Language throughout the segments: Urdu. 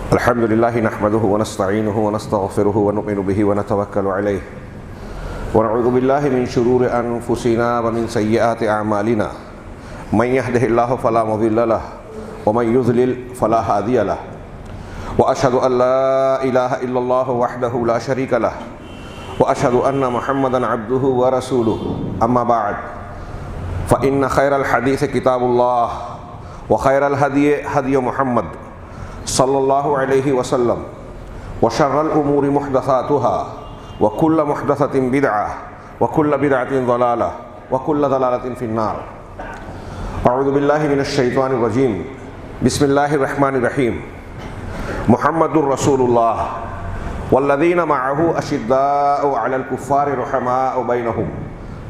الحمد لله نحمده ونستعينه ونستغفره ونؤمن به ونتوكل عليه ونعوذ بالله من شرور أنفسنا ومن سيئات أعمالنا من يهده الله فلا مضل له ومن يضلل فلا هادي له وأشهد أن لا إله إلا الله وحده لا شريك له وأشهد أن محمدا عبده ورسوله أما بعد فإن خير الحديث كتاب الله وخير الهدي هدي محمد صلی اللہ علیہ وسلم وشر الامور محدثاتها وكل محدثة بدعة وكل بدعة ضلالة وكل ضلالة في النار. اعوذ باللہ من الشیطان الرجیم. بسم اللہ الرحمن الرحیم. محمد رسول اللہ والذین معه اشداء علی الکفار رحماء بینہم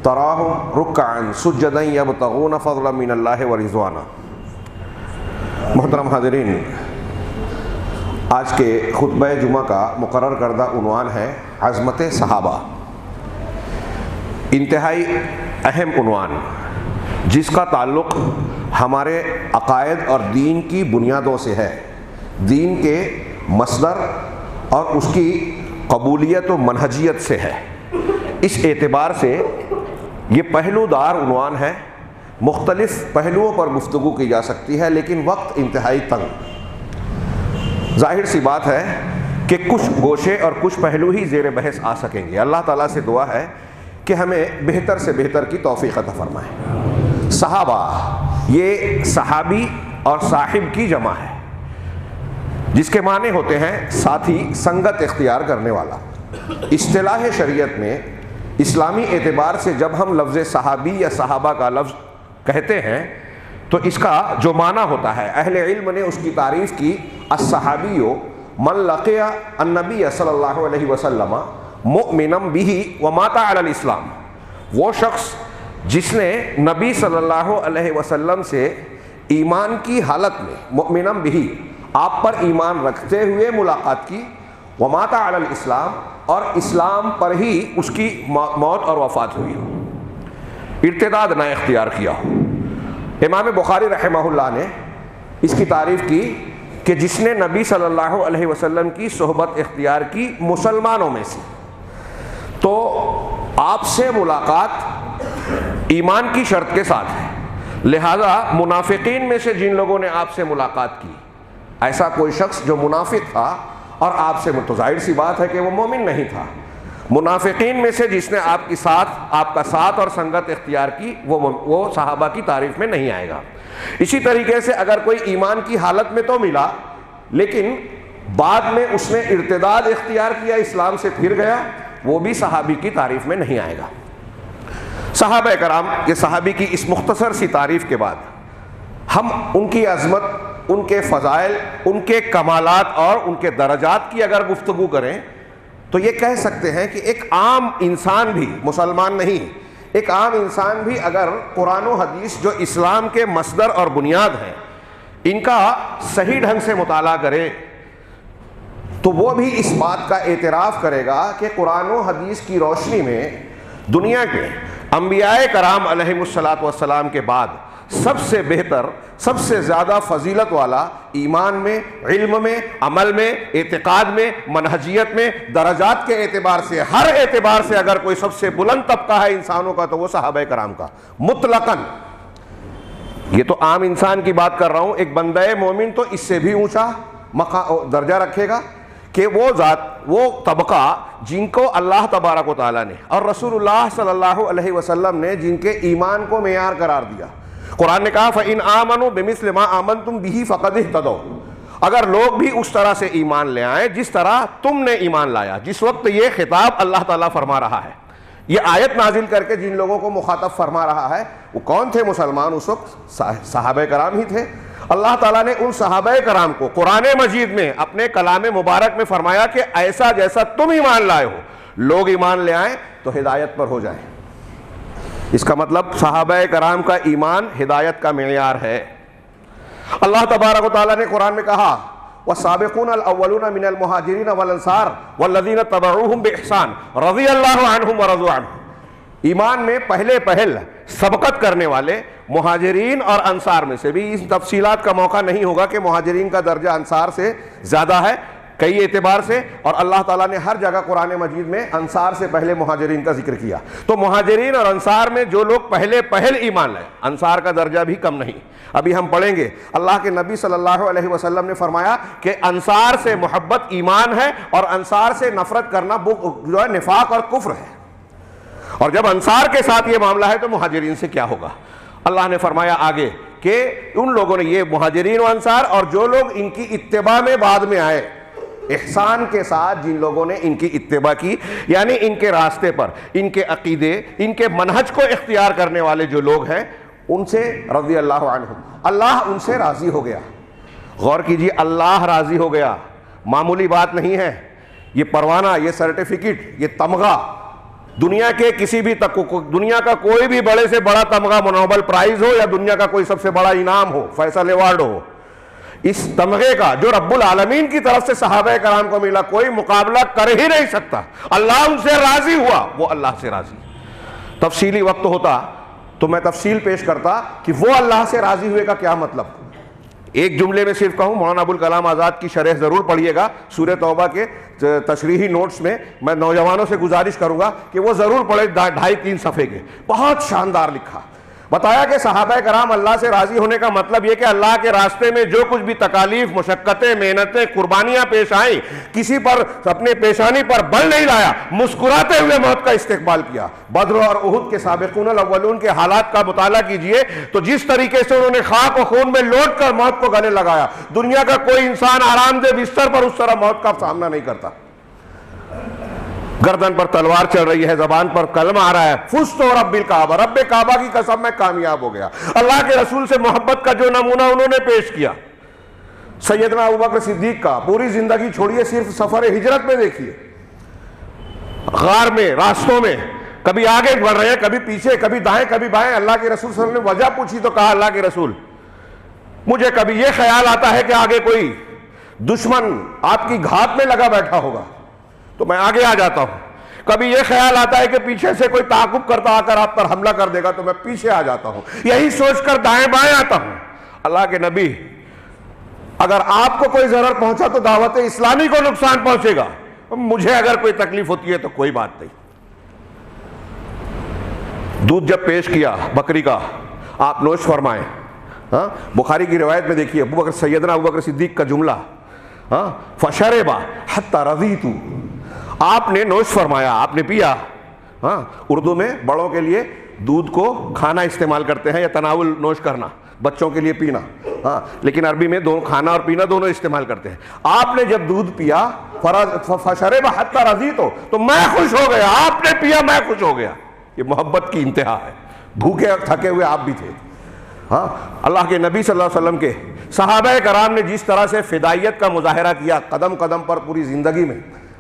تراہم رکعا سجدا یبتغون فضلا من اللہ ورضوانا. محترم حاضرین، آج کے خطبہ جمعہ کا مقرر کردہ عنوان ہے عظمت صحابہ. انتہائی اہم عنوان جس کا تعلق ہمارے عقائد اور دین کی بنیادوں سے ہے، دین کے مصدر اور اس کی قبولیت و منہجیت سے ہے. اس اعتبار سے یہ پہلو دار عنوان ہے. مختلف پہلوؤں پر گفتگو کی جا سکتی ہے، لیکن وقت انتہائی تنگ. ظاہر سی بات ہے کہ کچھ گوشے اور کچھ پہلو ہی زیر بحث آ سکیں گے. اللہ تعالیٰ سے دعا ہے کہ ہمیں بہتر سے بہتر کی توفیق عطا فرمائے. صحابہ، یہ صحابی اور صاحب کی جمع ہے، جس کے معنی ہوتے ہیں ساتھی، سنگت اختیار کرنے والا. اصطلاح شریعت میں اسلامی اعتبار سے جب ہم لفظ صحابی یا صحابہ کا لفظ کہتے ہیں تو اس کا جو معنی ہوتا ہے، اہل علم نے اس کی تعریف کی: الصحابی من لقی النبی صلی اللہ علیہ وسلم مؤمنا بہ ومات علی الاسلام. وہ شخص جس نے نبی صلی اللہ علیہ وسلم سے ایمان کی حالت میں، مؤمنا بہ، آپ پر ایمان رکھتے ہوئے ملاقات کی، ومات علی الاسلام، اور اسلام پر ہی اس کی موت اور وفات ہوئی ہو، ارتداد نہ اختیار کیا ہو. امام بخاری رحمہ اللہ نے اس کی تعریف کی کہ جس نے نبی صلی اللہ علیہ وسلم کی صحبت اختیار کی مسلمانوں میں سے، تو آپ سے ملاقات ایمان کی شرط کے ساتھ ہے. لہذا منافقین میں سے جن لوگوں نے آپ سے ملاقات کی، ایسا کوئی شخص جو منافق تھا اور آپ سے، تو ظاہر سی بات ہے کہ وہ مومن نہیں تھا. منافقین میں سے جس نے آپ کا ساتھ اور سنگت اختیار کی، وہ صحابہ کی تعریف میں نہیں آئے گا. اسی طریقے سے اگر کوئی ایمان کی حالت میں تو ملا لیکن بعد میں اس نے ارتداد اختیار کیا، اسلام سے پھر گیا، وہ بھی صحابی کی تعریف میں نہیں آئے گا. صحابہ کرام، یہ صحابی کی اس مختصر سی تعریف کے بعد ہم ان کی عظمت، ان کے فضائل، ان کے کمالات اور ان کے درجات کی اگر گفتگو کریں تو یہ کہہ سکتے ہیں کہ ایک عام انسان بھی، مسلمان نہیں، ایک عام انسان بھی اگر قرآن و حدیث جو اسلام کے مصدر اور بنیاد ہیں ان کا صحیح ڈھنگ سے مطالعہ کرے تو وہ بھی اس بات کا اعتراف کرے گا کہ قرآن و حدیث کی روشنی میں دنیا کے انبیاء کرام علیہم الصلاۃ والسلام کے بعد سب سے بہتر، سب سے زیادہ فضیلت والا، ایمان میں، علم میں، عمل میں، اعتقاد میں، منہجیت میں، درجات کے اعتبار سے، ہر اعتبار سے اگر کوئی سب سے بلند طبقہ ہے انسانوں کا تو وہ صحابہ کرام کا مطلقاً. یہ تو عام انسان کی بات کر رہا ہوں. ایک بندہ مومن تو اس سے بھی اونچا درجہ رکھے گا کہ وہ ذات، وہ طبقہ جن کو اللہ تبارک و تعالیٰ نے اور رسول اللہ صلی اللہ علیہ وسلم نے جن کے ایمان کو معیار قرار دیا. قرآن نے کہا فَإِنْ آمَنُوا بِمِثْلِ مَا آمَنْتُمْ بِهِ فَقَدِ اهْتَدَوْا. اگر لوگ بھی اس طرح سے ایمان لے آئیں جس طرح تم نے ایمان لایا. جس وقت یہ خطاب اللہ تعالیٰ فرما رہا ہے، یہ آیت نازل کر کے جن لوگوں کو مخاطب فرما رہا ہے، وہ کون تھے؟ مسلمان اس وقت صحابہ کرام ہی تھے. اللہ تعالیٰ نے ان صحابہ کرام کو قرآن مجید میں اپنے کلام مبارک میں فرمایا کہ ایسا جیسا تم ایمان لائے ہو، لوگ ایمان لے آئیں تو ہدایت پر ہو جائیں. اس کا مطلب صحابہ کرام کا ایمان ہدایت کا معیار ہے. اللہ تبارک و تعالیٰ نے قرآن میں کہا والسابقون الاولون من المہاجرین والانصار والذین تبعوہم باحسان رضی اللہ عنہم ورضوا عنہ. ایمان میں پہل سبقت کرنے والے مہاجرین اور انصار میں سے بھی. اس تفصیلات کا موقع نہیں ہوگا کہ مہاجرین کا درجہ انصار سے زیادہ ہے کئی اعتبار سے، اور اللہ تعالیٰ نے ہر جگہ قرآن مجید میں انصار سے پہلے مہاجرین کا ذکر کیا. تو مہاجرین اور انصار میں جو لوگ پہل ایمان لائے، انصار کا درجہ بھی کم نہیں. ابھی ہم پڑھیں گے اللہ کے نبی صلی اللہ علیہ وسلم نے فرمایا کہ انصار سے محبت ایمان ہے اور انصار سے نفرت کرنا جو ہے نفاق اور کفر ہے. اور جب انصار کے ساتھ یہ معاملہ ہے تو مہاجرین سے کیا ہوگا؟ اللہ نے فرمایا آگے کہ ان لوگوں نے، یہ مہاجرین و انصار اور جو لوگ ان کی اتباع میں بعد میں آئے، احسان کے ساتھ جن لوگوں نے ان کی اتباع کی، یعنی ان کے راستے پر، ان کے عقیدے، ان کے منہج کو اختیار کرنے والے جو لوگ ہیں، ان سے رضی اللہ عنہم، اللہ ان سے راضی ہو گیا. غور کیجیے، اللہ راضی ہو گیا، معمولی بات نہیں ہے. یہ پروانہ، یہ سرٹیفکیٹ، یہ تمغہ دنیا کے کسی بھی دنیا کا کوئی بھی بڑے سے بڑا تمغہ، نوبل پرائز ہو یا دنیا کا کوئی سب سے بڑا انعام ہو، فیصل ایوارڈ ہو، اس تمغے کا جو رب العالمین کی طرف سے صحابہ کرام کو ملا، کوئی مقابلہ کر ہی نہیں سکتا. اللہ ان سے راضی ہوا، وہ اللہ سے راضی. تفصیلی وقت ہوتا تو میں تفصیل پیش کرتا کہ وہ اللہ سے راضی ہوئے کا کیا مطلب. ایک جملے میں صرف کہوں، مولانا ابوالکلام آزاد کی شرح ضرور پڑھیے گا سورہ توبہ کے تشریحی نوٹس میں. میں نوجوانوں سے گزارش کروں گا کہ وہ ضرور پڑھے، 2.5-3 صفحے کے، بہت شاندار لکھا. بتایا کہ صحابہ کرام اللہ سے راضی ہونے کا مطلب یہ کہ اللہ کے راستے میں جو کچھ بھی تکالیف، مشقتیں، محنتیں، قربانیاں پیش آئیں، کسی پر اپنے پیشانی پر بل نہیں لایا، مسکراتے ہوئے موت کا استقبال کیا. بدر اور احد کے سابقون الاولون کے حالات کا مطالعہ کیجئے تو جس طریقے سے انہوں نے خاک و خون میں لوٹ کر موت کو گلے لگایا، دنیا کا کوئی انسان آرام دہ بستر پر اس طرح موت کا سامنا نہیں کرتا. گردن پر تلوار چل رہی ہے، زبان پر کلمہ آ رہا ہے، فزت رب الکعبہ، رب کعبہ کی قسم میں کامیاب ہو گیا. اللہ کے رسول سے محبت کا جو نمونہ انہوں نے پیش کیا. سیدنا ابوبکر صدیق کا پوری زندگی چھوڑیے، صرف سفر ہجرت میں دیکھیے، غار میں، راستوں میں، کبھی آگے بڑھ رہے ہیں، کبھی پیچھے، کبھی دائیں کبھی بائیں. اللہ کے رسول صلی اللہ علیہ وسلم نے وجہ پوچھی تو کہا اللہ کے رسول مجھے کبھی یہ خیال آتا ہے کہ آگے کوئی دشمن آپ کی گھات میں لگا بیٹھا ہوگا تو میں آگے آ جاتا ہوں. کبھی یہ خیال آتا ہے کہ پیچھے سے کوئی تعاقب کرتا آ کر آپ پر حملہ کر دے گا تو میں پیچھے آ جاتا ہوں. یہی سوچ کر دائیں بائیں آتا ہوں. اللہ کے نبی، اگر آپ کو کوئی ضرر پہنچا تو دعوت اسلامی کو نقصان پہنچے گا، مجھے اگر کوئی تکلیف ہوتی ہے تو کوئی بات نہیں. دودھ جب پیش کیا بکری کا، آپ نوش فرمائیں. بخاری کی روایت میں دیکھیے سیدنا ابوبکر صدیق کا جملہ، فشربا حتی رضیت، آپ نے نوش فرمایا، آپ نے پیا. اردو میں بڑوں کے لیے دودھ کو کھانا استعمال کرتے ہیں، یا تناول، نوش کرنا، بچوں کے لیے پینا. لیکن عربی میں کھانا اور پینا دونوں استعمال کرتے ہیں. آپ نے جب دودھ پیا، فشربا حتی رضیت، تو میں خوش ہو گیا. آپ نے پیا، میں خوش ہو گیا. یہ محبت کی انتہا ہے. بھوکے تھکے ہوئے آپ بھی تھے. اللہ کے نبی صلی اللہ علیہ وسلم کے صحابہ کرام نے جس طرح سے فدائیت کا مظاہرہ کیا قدم قدم پر پوری زندگی میں،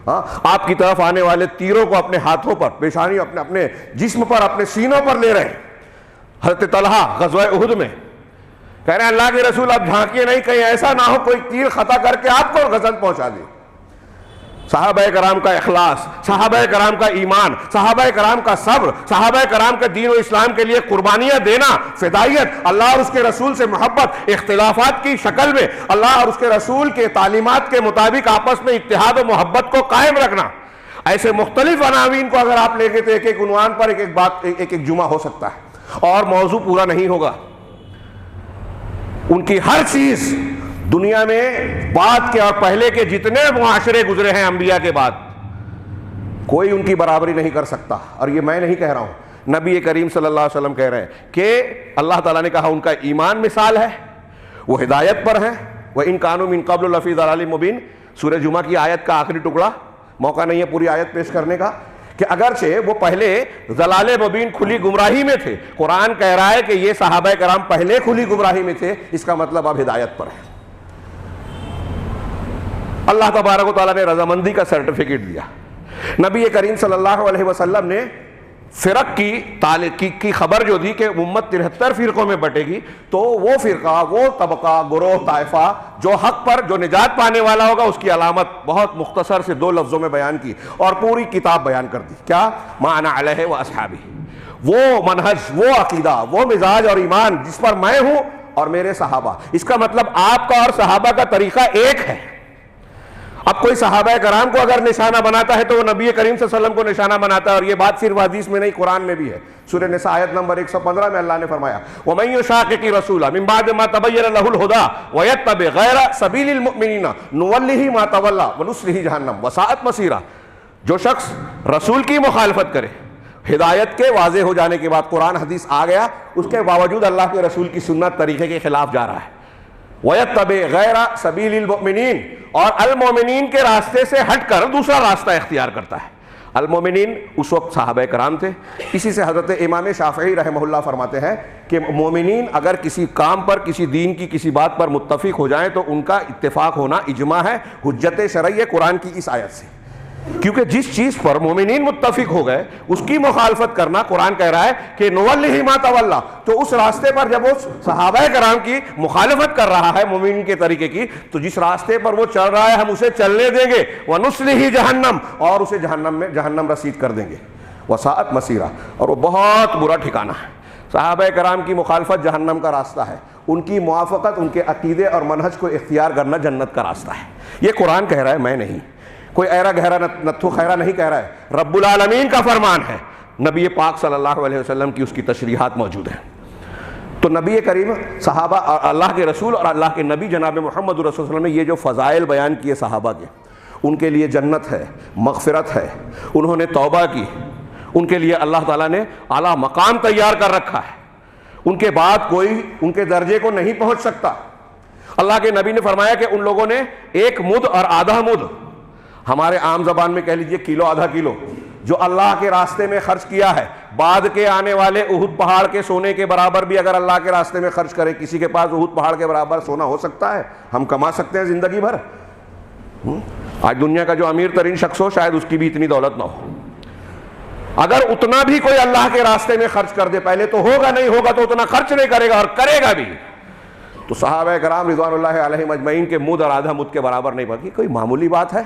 آپ کی طرف آنے والے تیروں کو اپنے ہاتھوں پر، پیشانی، اپنے جسم پر، اپنے سینوں پر لے رہے. حضرت طلحہ غزوہ احد میں کہہ رہے ہیں اللہ کے رسول آپ جھانکیے نہیں، کہیں ایسا نہ ہو کوئی تیر خطا کر کے آپ کو غزل پہنچا دے. صحابہ کرام کا اخلاص، صحابہ کرام کا ایمان، صحابہ کرام کا صبر، صحابہ کرام کا دین و اسلام کے لیے قربانیاں دینا، فدائیت، اللہ اور اس کے رسول سے محبت، اختلافات کی شکل میں اللہ اور اس کے رسول کے تعلیمات کے مطابق آپس میں اتحاد و محبت کو قائم رکھنا. ایسے مختلف عناوین کو اگر آپ لے گے تو ایک ایک عنوان پر ایک ایک بات، ایک ایک جمعہ ہو سکتا ہے اور موضوع پورا نہیں ہوگا. ان کی ہر چیز دنیا میں بعد کے اور پہلے کے جتنے معاشرے گزرے ہیں انبیاء کے بعد، کوئی ان کی برابری نہیں کر سکتا. اور یہ میں نہیں کہہ رہا ہوں، نبی کریم صلی اللہ علیہ وسلم کہہ رہے ہیں کہ اللہ تعالیٰ نے کہا ان کا ایمان مثال ہے، وہ ہدایت پر ہے. وَإِن كَانُوا مِن قَبْلُ لَفِي ضَلَالٍ مُبِينٍ، سورہ جمعہ کی آیت کا آخری ٹکڑا. موقع نہیں ہے پوری آیت پیش کرنے کا کہ اگرچہ وہ پہلے ضلال مبین، کھلی گمراہی میں تھے، قرآن کہہ رہا ہے کہ یہ صحابہ کرام پہلے کھلی گمراہی میں تھے، اس کا مطلب اب ہدایت پر ہے. اللہ تبارک و تعالیٰ نے رضامندی کا سرٹیفکیٹ دیا. نبی کریم صلی اللہ علیہ وسلم نے فرق کی خبر جو دی کہ امت 73 فرقوں میں بٹے گی، تو وہ فرقہ، وہ طبقہ، گروہ، طائفہ جو حق پر، جو نجات پانے والا ہوگا، اس کی علامت بہت مختصر سے 2 لفظوں میں بیان کی اور پوری کتاب بیان کر دی. کیا؟ ما انا علیہ واصحابی، وہ منہج، وہ عقیدہ، وہ مزاج اور ایمان جس پر میں ہوں اور میرے صحابہ. اس کا مطلب آپ کا اور صحابہ کا طریقہ ایک ہے. اب کوئی صحابہ کرام کو اگر نشانہ بناتا ہے تو وہ نبی کریم صلی اللہ علیہ وسلم کو نشانہ بناتا ہے، اور یہ بات صرف حدیث میں نہیں، قرآن میں بھی ہے۔ سورہ نساء آیت نمبر 115 میں اللہ نے فرمایا وَمَن يُشَاقِقِ الرَّسُولَ مِن بَعْدِ مَا تَبَيَّنَ لَهُ الْهُدَىٰ وَيَتَّبِعْ غَيْرَ سَبِيلِ الْمُؤْمِنِينَ نُوَلِّهِ مَا تَوَلَّىٰ وَنُصْلِهِ جَهَنَّمَ وَسَاءَتْ مَصِيرًا، جو شخص رسول کی مخالفت کرے، ہدایت کے واضح ہو جانے کے بعد قرآن حدیث آ گیا، اس کے باوجود اللہ کے رسول کی سنت طریقے کے خلاف جا رہا ہے، وَيَتَّبِعْ غَيْرَ سَبِيلِ الْمُؤْمِنِينَ، اور المومنین کے راستے سے ہٹ کر دوسرا راستہ اختیار کرتا ہے۔ المومنین اس وقت صحابہ کرام تھے، اسی سے حضرت امام شافعی رحمہ اللہ فرماتے ہیں کہ مومنین اگر کسی کام پر، کسی دین کی کسی بات پر متفق ہو جائیں تو ان کا اتفاق ہونا اجماع ہے، حجت شرعی قرآن کی اس آیت سے، کیونکہ جس چیز پر مومنین متفق ہو گئے اس کی مخالفت کرنا، قرآن کہہ رہا ہے کہ نوَلِّهِ مَا تَوَلَّىٰ، تو اس راستے پر جب وہ صحابہ کرام کی مخالفت کر رہا ہے مومنین کے طریقے کی، تو جس راستے پر وہ چل رہا ہے ہم اسے چلنے دیں گے، وَنُصْلِهِ جَهَنَّمَ، اور اسے جہنم رسید کر دیں گے، وَسَاءَتْ مَصِيرًا، اور وہ بہت برا ٹھکانہ ہے۔ صحابہ کرام کی مخالفت جہنم کا راستہ ہے، ان کی موافقت، ان کے عقیدے اور منہج کو اختیار کرنا جنت کا راستہ ہے۔ یہ قرآن کہہ رہا ہے، میں نہیں، کوئی ایرا گہرا نتھو خیرہ نہیں کہہ رہا ہے، رب العالمین کا فرمان ہے، نبی پاک صلی اللہ علیہ وسلم کی اس کی تشریحات موجود ہیں۔ تو نبی کریم، صحابہ اور اللہ کے رسول اور اللہ کے نبی جناب محمد رسول اللہ علیہ وسلم نے یہ جو فضائل بیان کیے صحابہ کے، ان کے لیے جنت ہے، مغفرت ہے، انہوں نے توبہ کی، ان کے لیے اللہ تعالیٰ نے اعلیٰ مقام تیار کر رکھا ہے، ان کے بعد کوئی ان کے درجے کو نہیں پہنچ سکتا۔ اللہ کے نبی نے فرمایا کہ ان لوگوں نے ایک مد اور آدھا مد، ہمارے عام زبان میں کہہ لیجئے کلو آدھا کلو، جو اللہ کے راستے میں خرچ کیا ہے، بعد کے آنے والے احد پہاڑ کے سونے کے برابر بھی اگر اللہ کے راستے میں خرچ کرے، کسی کے پاس احد پہاڑ کے برابر سونا ہو سکتا ہے؟ ہم کما سکتے ہیں زندگی بھر؟ آج دنیا کا جو امیر ترین شخص ہو شاید اس کی بھی اتنی دولت نہ ہو، اگر اتنا بھی کوئی اللہ کے راستے میں خرچ کر دے، پہلے تو ہوگا نہیں، ہوگا تو اتنا خرچ نہیں کرے گا اور کرے گا بھی۔ تو صحابہ کرام رضوان اللہ علیہم اجمعین کے مد اور آدھا مد کے برابر نہیں بکی، کوئی معمولی بات ہے؟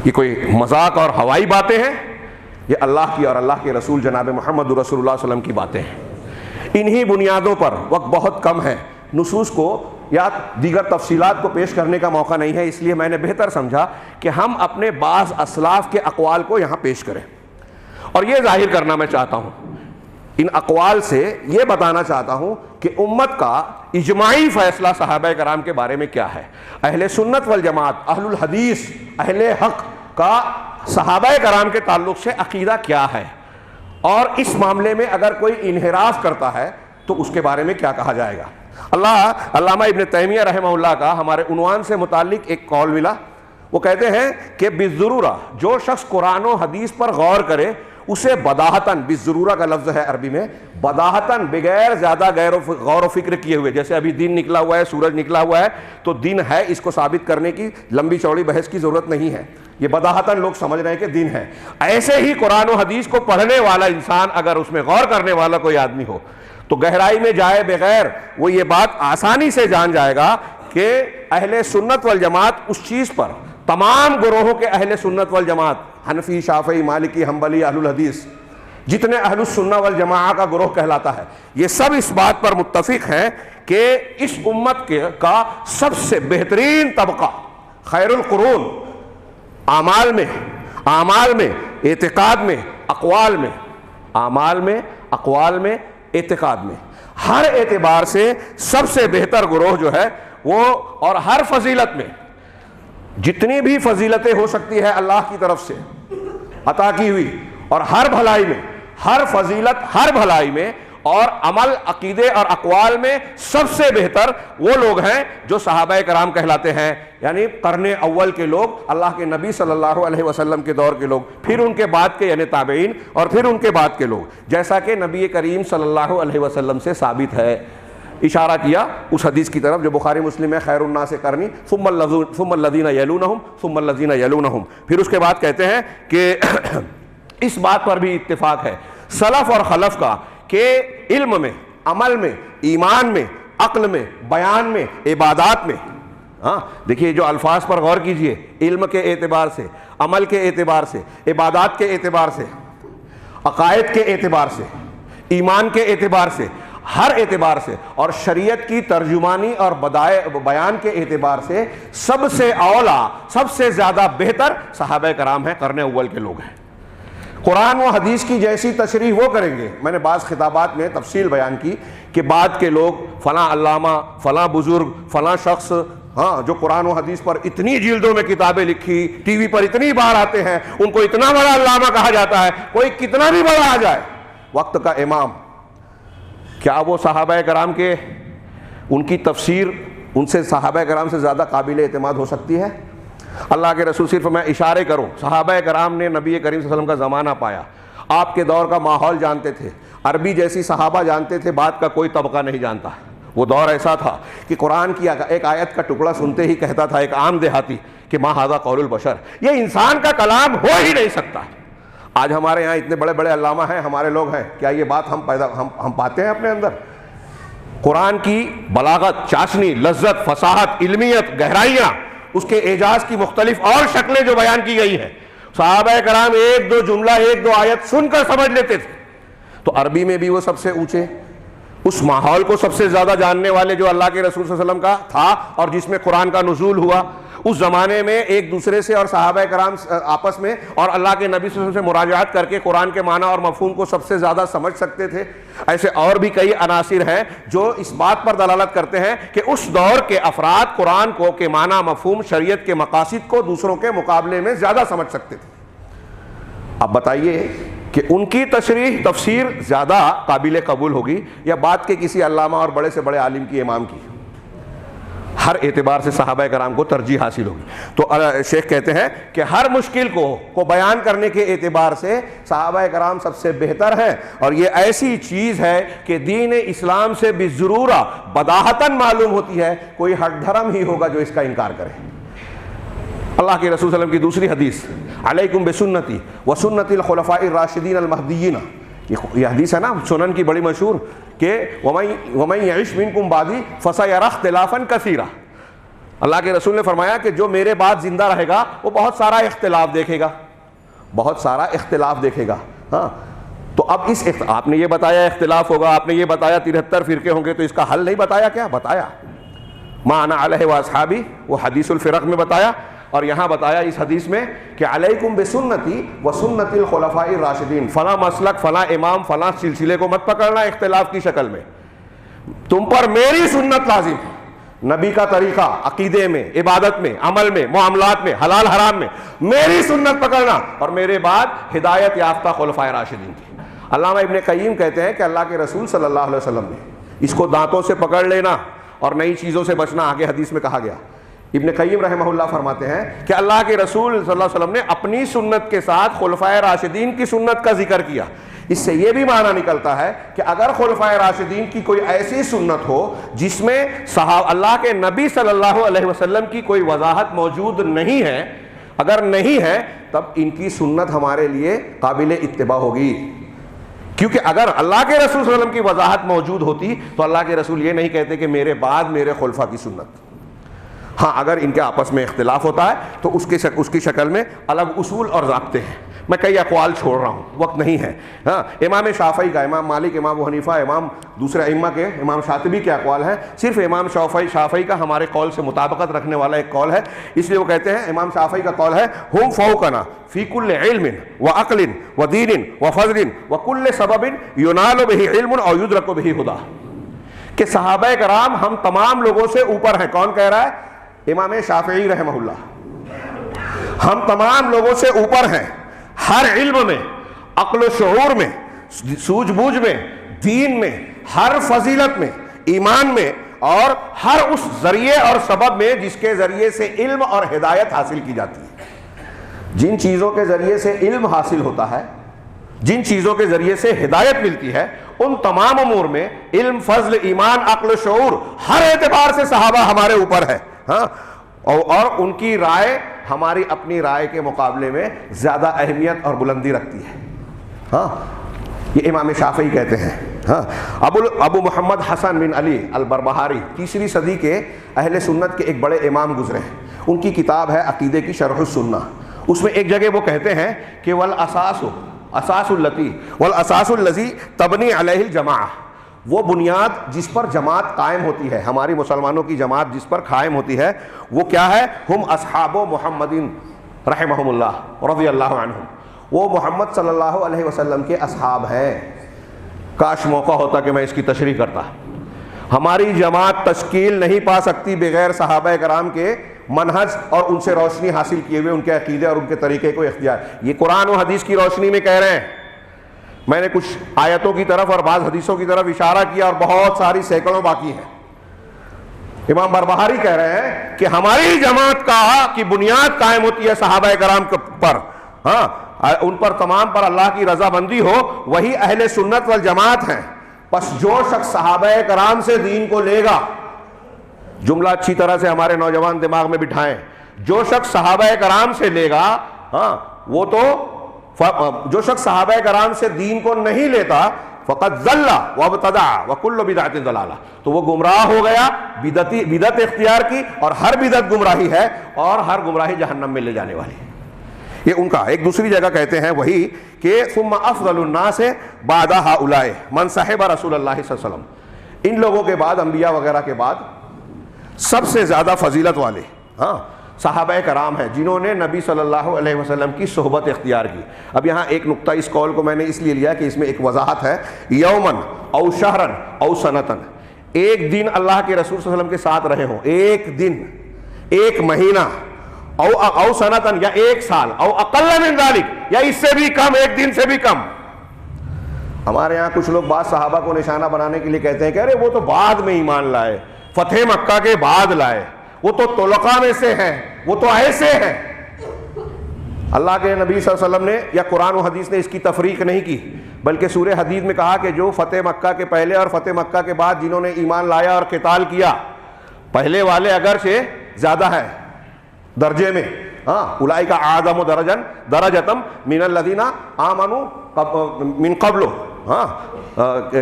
یہ کوئی مذاق اور ہوائی باتیں ہیں؟ یہ اللہ کی اور اللہ کے رسول جناب محمد رسول اللہ صلی اللہ علیہ وسلم کی باتیں ہیں۔ انہی بنیادوں پر، وقت بہت کم ہے، نصوص کو یا دیگر تفصیلات کو پیش کرنے کا موقع نہیں ہے، اس لیے میں نے بہتر سمجھا کہ ہم اپنے بعض اسلاف کے اقوال کو یہاں پیش کریں، اور یہ ظاہر کرنا میں چاہتا ہوں، ان اقوال سے یہ بتانا چاہتا ہوں کہ امت کا اجماعی فیصلہ صحابہ کرام کے بارے میں کیا ہے، اہل سنت والجماعت، اہل الحدیث، اہل حق کا صحابہ کرام کے تعلق سے عقیدہ کیا ہے، اور اس معاملے میں اگر کوئی انحراف کرتا ہے تو اس کے بارے میں کیا کہا جائے گا۔ علامہ ابن تیمیہ رحمہ اللہ کا ہمارے عنوان سے متعلق ایک قول ملا، وہ کہتے ہیں کہ بالضرورہ جو شخص قرآن و حدیث پر غور کرے اسے بداہتاً، بالضرورہ کا لفظ ہے عربی میں، بداہتاً بغیر زیادہ غور و فکر کیے ہوئے، جیسے ابھی دن نکلا ہوا ہے، سورج نکلا ہوا ہے تو دن ہے، اس کو ثابت کرنے کی لمبی چوڑی بحث کی ضرورت نہیں ہے، یہ بداہتاً لوگ سمجھ رہے ہیں کہ دن ہے۔ ایسے ہی قرآن و حدیث کو پڑھنے والا انسان اگر اس میں غور کرنے والا کوئی آدمی ہو تو گہرائی میں جائے بغیر وہ یہ بات آسانی سے جان جائے گا کہ اہل سنت والجماعت اس چیز پر، تمام گروہوں کے اہل سنت والجماعت، حنفی، شافعی، مالکی، حنبلی، اہل الحدیث، جتنے اہل السنہ والجماعہ کا گروہ کہلاتا ہے، یہ سب اس بات پر متفق ہیں کہ اس امت کا سب سے بہترین طبقہ، خیر القرون، اعمال میں، اعتقاد میں، اقوال میں، اعمال میں، اقوال میں، اعتقاد میں، ہر اعتبار سے سب سے بہتر گروہ جو ہے وہ، اور ہر فضیلت میں، جتنی بھی فضیلتیں ہو سکتی ہے اللہ کی طرف سے عطا کی ہوئی، اور ہر بھلائی میں، ہر فضیلت، ہر بھلائی میں اور عمل، عقیدے اور اقوال میں سب سے بہتر وہ لوگ ہیں جو صحابہ کرام کہلاتے ہیں، یعنی قرن اول کے لوگ، اللہ کے نبی صلی اللہ علیہ وسلم کے دور کے لوگ، پھر ان کے بعد کے یعنی تابعین، اور پھر ان کے بعد کے لوگ، جیسا کہ نبی کریم صلی اللہ علیہ وسلم سے ثابت ہے۔ اشارہ کیا اس حدیث کی طرف جو بخاری مسلم ہے، خیر الناس قرنی ثم الذین یلونہم ثم الذین یلونہم، پھر اس کے بعد کہتے ہیں کہ اس بات پر بھی اتفاق ہے سلف اور خلف کا کہ علم میں، عمل میں، ایمان میں، عقل میں، بیان میں، عبادات میں، ہاں دیکھیے جو الفاظ پر غور کیجئے، علم کے اعتبار سے، عمل کے اعتبار سے، عبادات کے اعتبار سے، عقائد کے اعتبار سے، ایمان کے اعتبار سے، ہر اعتبار سے اور شریعت کی ترجمانی اور بیان کے اعتبار سے سب سے اولا، سب سے زیادہ بہتر صحابہ کرام ہیں، قرن اول کے لوگ ہیں۔ قرآن و حدیث کی جیسی تشریح وہ کریں گے، میں نے بعض خطابات میں تفصیل بیان کی کہ بعد کے لوگ فلاں علامہ، فلاں بزرگ، فلاں شخص، ہاں جو قرآن و حدیث پر اتنی جلدوں میں کتابیں لکھی، ٹی وی پر اتنی بار آتے ہیں، ان کو اتنا بڑا علامہ کہا جاتا ہے، کوئی کتنا بھی بڑا آ جائے، وقت کا امام، کیا وہ صحابہ کرام کے ان کی تفسیر ان سے صحابہ کرام سے زیادہ قابل اعتماد ہو سکتی ہے؟ اللہ کے رسول، صرف میں اشارے کروں، صحابہ کرام نے نبی کریم صلی اللہ علیہ وسلم کا زمانہ پایا، آپ کے دور کا ماحول جانتے تھے، عربی جیسی صحابہ جانتے تھے، بعد کا کوئی طبقہ نہیں جانتا۔ وہ دور ایسا تھا کہ قرآن کی ایک آیت کا ٹکڑا سنتے ہی کہتا تھا ایک عام دیہاتی کہ ما ھذا قول البشر، یہ انسان کا کلام ہو ہی نہیں سکتا۔ آج ہمارے یہاں اتنے بڑے بڑے علامہ ہیں، ہمارے لوگ ہیں، کیا یہ بات ہم پاتے ہیں اپنے اندر؟ قرآن کی بلاغت، چاشنی، لذت، فصاحت، علمیت، گہرائیاں، اس کے اعجاز کی مختلف اور شکلیں جو بیان کی گئی ہیں، صحابہ کرام ایک دو جملہ، ایک دو آیت سن کر سمجھ لیتے تھے۔ تو عربی میں بھی وہ سب سے اونچے، اس ماحول کو سب سے زیادہ جاننے والے جو اللہ کے رسول صلی اللہ علیہ وسلم کا تھا اور جس میں قرآن کا نزول ہوا، اس زمانے میں ایک دوسرے سے اور صحابہ کرام آپس میں اور اللہ کے نبی صلی اللہ علیہ وسلم سے مراجعات کر کے قرآن کے معنی اور مفہوم کو سب سے زیادہ سمجھ سکتے تھے۔ ایسے اور بھی کئی عناصر ہیں جو اس بات پر دلالت کرتے ہیں کہ اس دور کے افراد قرآن کو کے معنی، مفہوم، شریعت کے مقاصد کو دوسروں کے مقابلے میں زیادہ سمجھ سکتے تھے۔ اب بتائیے کہ ان کی تشریح، تفسیر زیادہ قابل قبول ہوگی یا بعد کے کسی علامہ اور بڑے سے بڑے عالم کی، امام کی؟ ہر اعتبار سے صحابہ کرام کو ترجیح حاصل ہوگی۔ تو شیخ کہتے ہیں کہ ہر مشکل کو بیان کرنے کے اعتبار سے صحابہ کرام سب سے بہتر ہیں، اور یہ ایسی چیز ہے کہ دین اسلام سے بضرورہ بداہتاً معلوم ہوتی ہے، کوئی ہٹ دھرم ہی ہوگا جو اس کا انکار کرے۔ اللہ کے رسول صلی اللہ علیہ وسلم کی دوسری حدیث، علیکم بسنتی وسنت الخلفاء الراشدین المہدیین، یہ حدیث ہے نا سنن کی بڑی مشہور کہ وَمَن يَعِشْ مِنْكُمْ بَعْدِي فَسَيَرَى اخْتِلَافًا كَثِيرًا۔ اللہ کے رسول نے فرمایا کہ جو میرے بعد زندہ رہے گا وہ بہت سارا اختلاف دیکھے گا، بہت سارا اختلاف دیکھے گا۔ ہاں تو اب آپ نے یہ بتایا اختلاف ہوگا، آپ نے یہ بتایا 73 فرقے ہوں گے، تو اس کا حل نہیں بتایا؟ کیا بتایا؟ ما انا علیہ واصحابی، وہ حدیث الفرق میں بتایا، اور یہاں بتایا اس حدیث میں کہ علیکم بسنتی وسنت الخلفاء الراشدین، فلاں مسلک، فلاں امام، فلاں سلسلے کو مت پکڑنا اختلاف کی شکل میں، تم پر میری سنت لازم ہے، نبی کا طریقہ عقیدے میں، عبادت میں، عمل میں، معاملات میں، حلال حرام میں میری سنت پکڑنا، اور میرے بعد ہدایت یافتہ خلفائے راشدین کی۔ علامہ ابن قیم کہتے ہیں کہ اللہ کے رسول صلی اللہ علیہ وسلم نے اس کو دانتوں سے پکڑ لینا اور نئی چیزوں سے بچنا آگے حدیث میں کہا گیا۔ ابن قیم رحمہ اللہ فرماتے ہیں کہ اللہ کے رسول صلی اللہ علیہ وسلم نے اپنی سنت کے ساتھ خلفائے راشدین کی سنت کا ذکر کیا۔ اس سے یہ بھی معنی نکلتا ہے کہ اگر خلفائے راشدین کی کوئی ایسی سنت ہو جس میں اللہ کے نبی صلی اللہ علیہ وسلم کی کوئی وضاحت موجود نہیں ہے، اگر نہیں ہے تب ان کی سنت ہمارے لیے قابل اتباع ہوگی، کیونکہ اگر اللہ کے رسول صلی اللہ علیہ وسلم کی وضاحت موجود ہوتی تو اللہ کے رسول یہ نہیں کہتے کہ میرے بعد میرے خلفاء کی سنت۔ ہاں اگر ان کے آپس میں اختلاف ہوتا ہے تو اس کی شکل میں الگ اصول اور ضابطے ہیں۔ میں کئی اقوال چھوڑ رہا ہوں، وقت نہیں ہے۔ ہاں امام شافعی کا، امام مالک، امام ابو حنیفہ، امام دوسرے ائمہ کے، امام شاطبی کے اقوال ہیں، صرف امام شافعی کا ہمارے قول سے مطابقت رکھنے والا ایک قول ہے، اس لیے وہ کہتے ہیں، امام شافعی کا قول ہے ہم فوقنا فی کل علم وعقل ودین وفضل وکل سبب ینال بہ علم او یدرک بہ ہدی، کہ صحابہ کرام ہم تمام لوگوں سے اوپر ہیں۔ کون کہہ رہا ہے؟ امام شافعی رحمہ اللہ۔ ہم تمام لوگوں سے اوپر ہیں ہر علم میں، عقل و شعور میں، سوجھ بوجھ میں، دین میں، ہر فضیلت میں، ایمان میں، اور ہر اس ذریعے اور سبب میں جس کے ذریعے سے علم اور ہدایت حاصل کی جاتی ہے۔ جن چیزوں کے ذریعے سے علم حاصل ہوتا ہے، جن چیزوں کے ذریعے سے ہدایت ملتی ہے، ان تمام امور میں علم، فضل، ایمان، عقل و شعور ہر اعتبار سے صحابہ ہمارے اوپر ہے۔ ہاں اور ان کی رائے ہماری اپنی رائے کے مقابلے میں زیادہ اہمیت اور بلندی رکھتی ہے۔ ہاں یہ امام شافعی کہتے ہیں۔ ہاں ابو محمد حسن بن علی البربہاری 3 صدی کے اہل سنت کے ایک بڑے امام گزرے ہیں، ان کی کتاب ہے عقیدے کی شرح السنہ۔ اس میں ایک جگہ وہ کہتے ہیں کہ والاساس الذی تبنی علیہ الجماعہ، وہ بنیاد جس پر جماعت قائم ہوتی ہے، ہماری مسلمانوں کی جماعت جس پر قائم ہوتی ہے وہ کیا ہے؟ ہم اصحاب محمد رحمہم اللہ رضی اللہ عنہم، وہ محمد صلی اللہ علیہ وسلم کے اصحاب ہیں۔ کاش موقع ہوتا کہ میں اس کی تشریح کرتا۔ ہماری جماعت تشکیل نہیں پا سکتی بغیر صحابہ کرام کے منہج اور ان سے روشنی حاصل کیے ہوئے ان کے عقیدے اور ان کے طریقے کو اختیار۔ یہ قرآن و حدیث کی روشنی میں کہہ رہے ہیں۔ میں نے کچھ آیتوں کی طرف اور بعض حدیثوں کی طرف اشارہ کیا اور بہت ساری سینکڑوں باقی ہیں۔ امام بربہاری کہہ رہے ہیں کہ ہماری جماعت کی بنیاد قائم ہوتی ہے صحابہ کرام پر، ہاں ان پر تمام پر اللہ کی رضا بندی ہو، وہی اہل سنت والجماعت ہیں۔ پس جو شخص صحابہ کرام سے دین کو لے گا، جملہ اچھی طرح سے ہمارے نوجوان دماغ میں بٹھائیں، جو شخص صحابہ کرام سے لے گا، ہاں وہ تو جو شخص صحابہ کرام سے دین کو نہیں لیتا فقط ضل وابتدع وکل بدعۃ ضلالہ، تو وہ گمراہ ہو گیا، بدعت اختیار کی، اور ہر بدعت گمراہی ہے اور ہر گمراہی جہنم میں لے جانے والی ہے۔ یہ ان کا ایک دوسری جگہ کہتے ہیں وہی کہ ثم افضل الناس بعد ہؤلاء من صحب رسول اللہ صلی اللہ علیہ وسلم، ان لوگوں کے بعد، انبیاء وغیرہ کے بعد سب سے زیادہ فضیلت والے ہاں صحابہ کرام ہیں جنہوں نے نبی صلی اللہ علیہ وسلم کی صحبت اختیار کی۔ اب یہاں ایک نقطہ اس قول کو میں نے اس لیے لیا کہ اس میں ایک وضاحت ہے، یومن او شہرن او سنتن، ایک دن اللہ کے رسول صلی اللہ علیہ وسلم کے ساتھ رہے ہوں، ایک دن، ایک مہینہ، او سنتن یا ایک سال، او اقل من ذلک یا اس سے بھی کم، ایک دن سے بھی کم۔ ہمارے یہاں کچھ لوگ بعض صحابہ کو نشانہ بنانے کے لیے کہتے ہیں کہ ارے وہ تو بعد میں ایمان لائے، فتح مکہ کے بعد لائے، وہ تو طلقاء میں سے ہیں، وہ تو ایسے ہیں۔ اللہ کے نبی صلی اللہ علیہ وسلم نے یا قرآن و حدیث نے اس کی تفریق نہیں کی، بلکہ سورہ حدید میں کہا کہ جو فتح مکہ کے پہلے اور فتح مکہ کے بعد جنہوں نے ایمان لایا اور قتال کیا، پہلے والے اگرچہ زیادہ ہیں درجے میں، ہاں اولئک اعظم درجۃ من الذین آمنوا من قبل، ہاں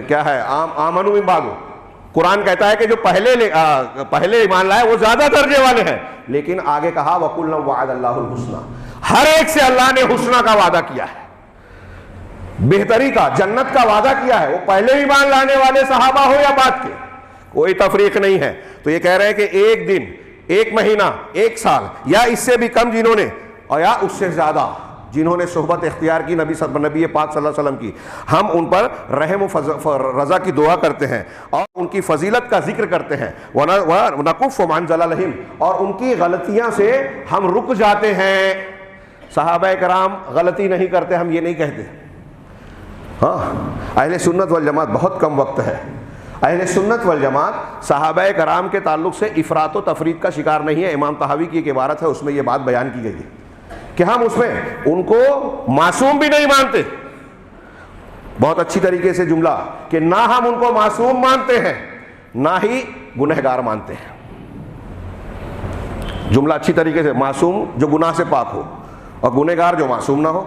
کیا ہے آمنوا من بعد، قرآن کہتا ہے کہ جو پہلے ایمان لائے وہ زیادہ درجے والے ہیں، لیکن آگے کہا وَكُلًّا وَعَدَ اللَّهُ الْحُسْنَى، ہر ایک سے اللہ نے حسنہ کا وعدہ کیا ہے، بہتری کا، جنت کا وعدہ کیا ہے، وہ پہلے ایمان لانے والے صحابہ ہو یا بعد کے، کوئی تفریق نہیں ہے۔ تو یہ کہہ رہے ہیں کہ ایک دن، ایک مہینہ، ایک سال یا اس سے بھی کم جنہوں نے، اور یا اس سے زیادہ جنہوں نے صحبت اختیار کی نبی پاک صلی اللہ علیہ وسلم کی، ہم ان پر رحم و رضا کی دعا کرتے ہیں اور ان کی فضیلت کا ذکر کرتے ہیں، وَنَكُفُّ عَنْ زَلَلِهِمْ، اور ان کی غلطیاں سے ہم رک جاتے ہیں۔ صحابہ کرام غلطی نہیں کرتے، ہم یہ نہیں کہتے۔ ہاں اہل سنت والجماعت بہت کم وقت ہے، اہل سنت والجماعت صحابہ کرام کے تعلق سے افراط و تفریط کا شکار نہیں ہے۔ امام طحاوی کی ایک عبارت ہے، اس میں یہ بات بیان کی گئی ہے کہ ہم اس میں ان کو معصوم بھی نہیں مانتے، بہت اچھی طریقے سے جملہ، کہ نہ ہم ان کو معصوم مانتے ہیں نہ ہی گنہگار مانتے ہیں۔ جملہ اچھی طریقے سے، معصوم جو گناہ سے پاک ہو اور گنہگار جو معصوم نہ ہو،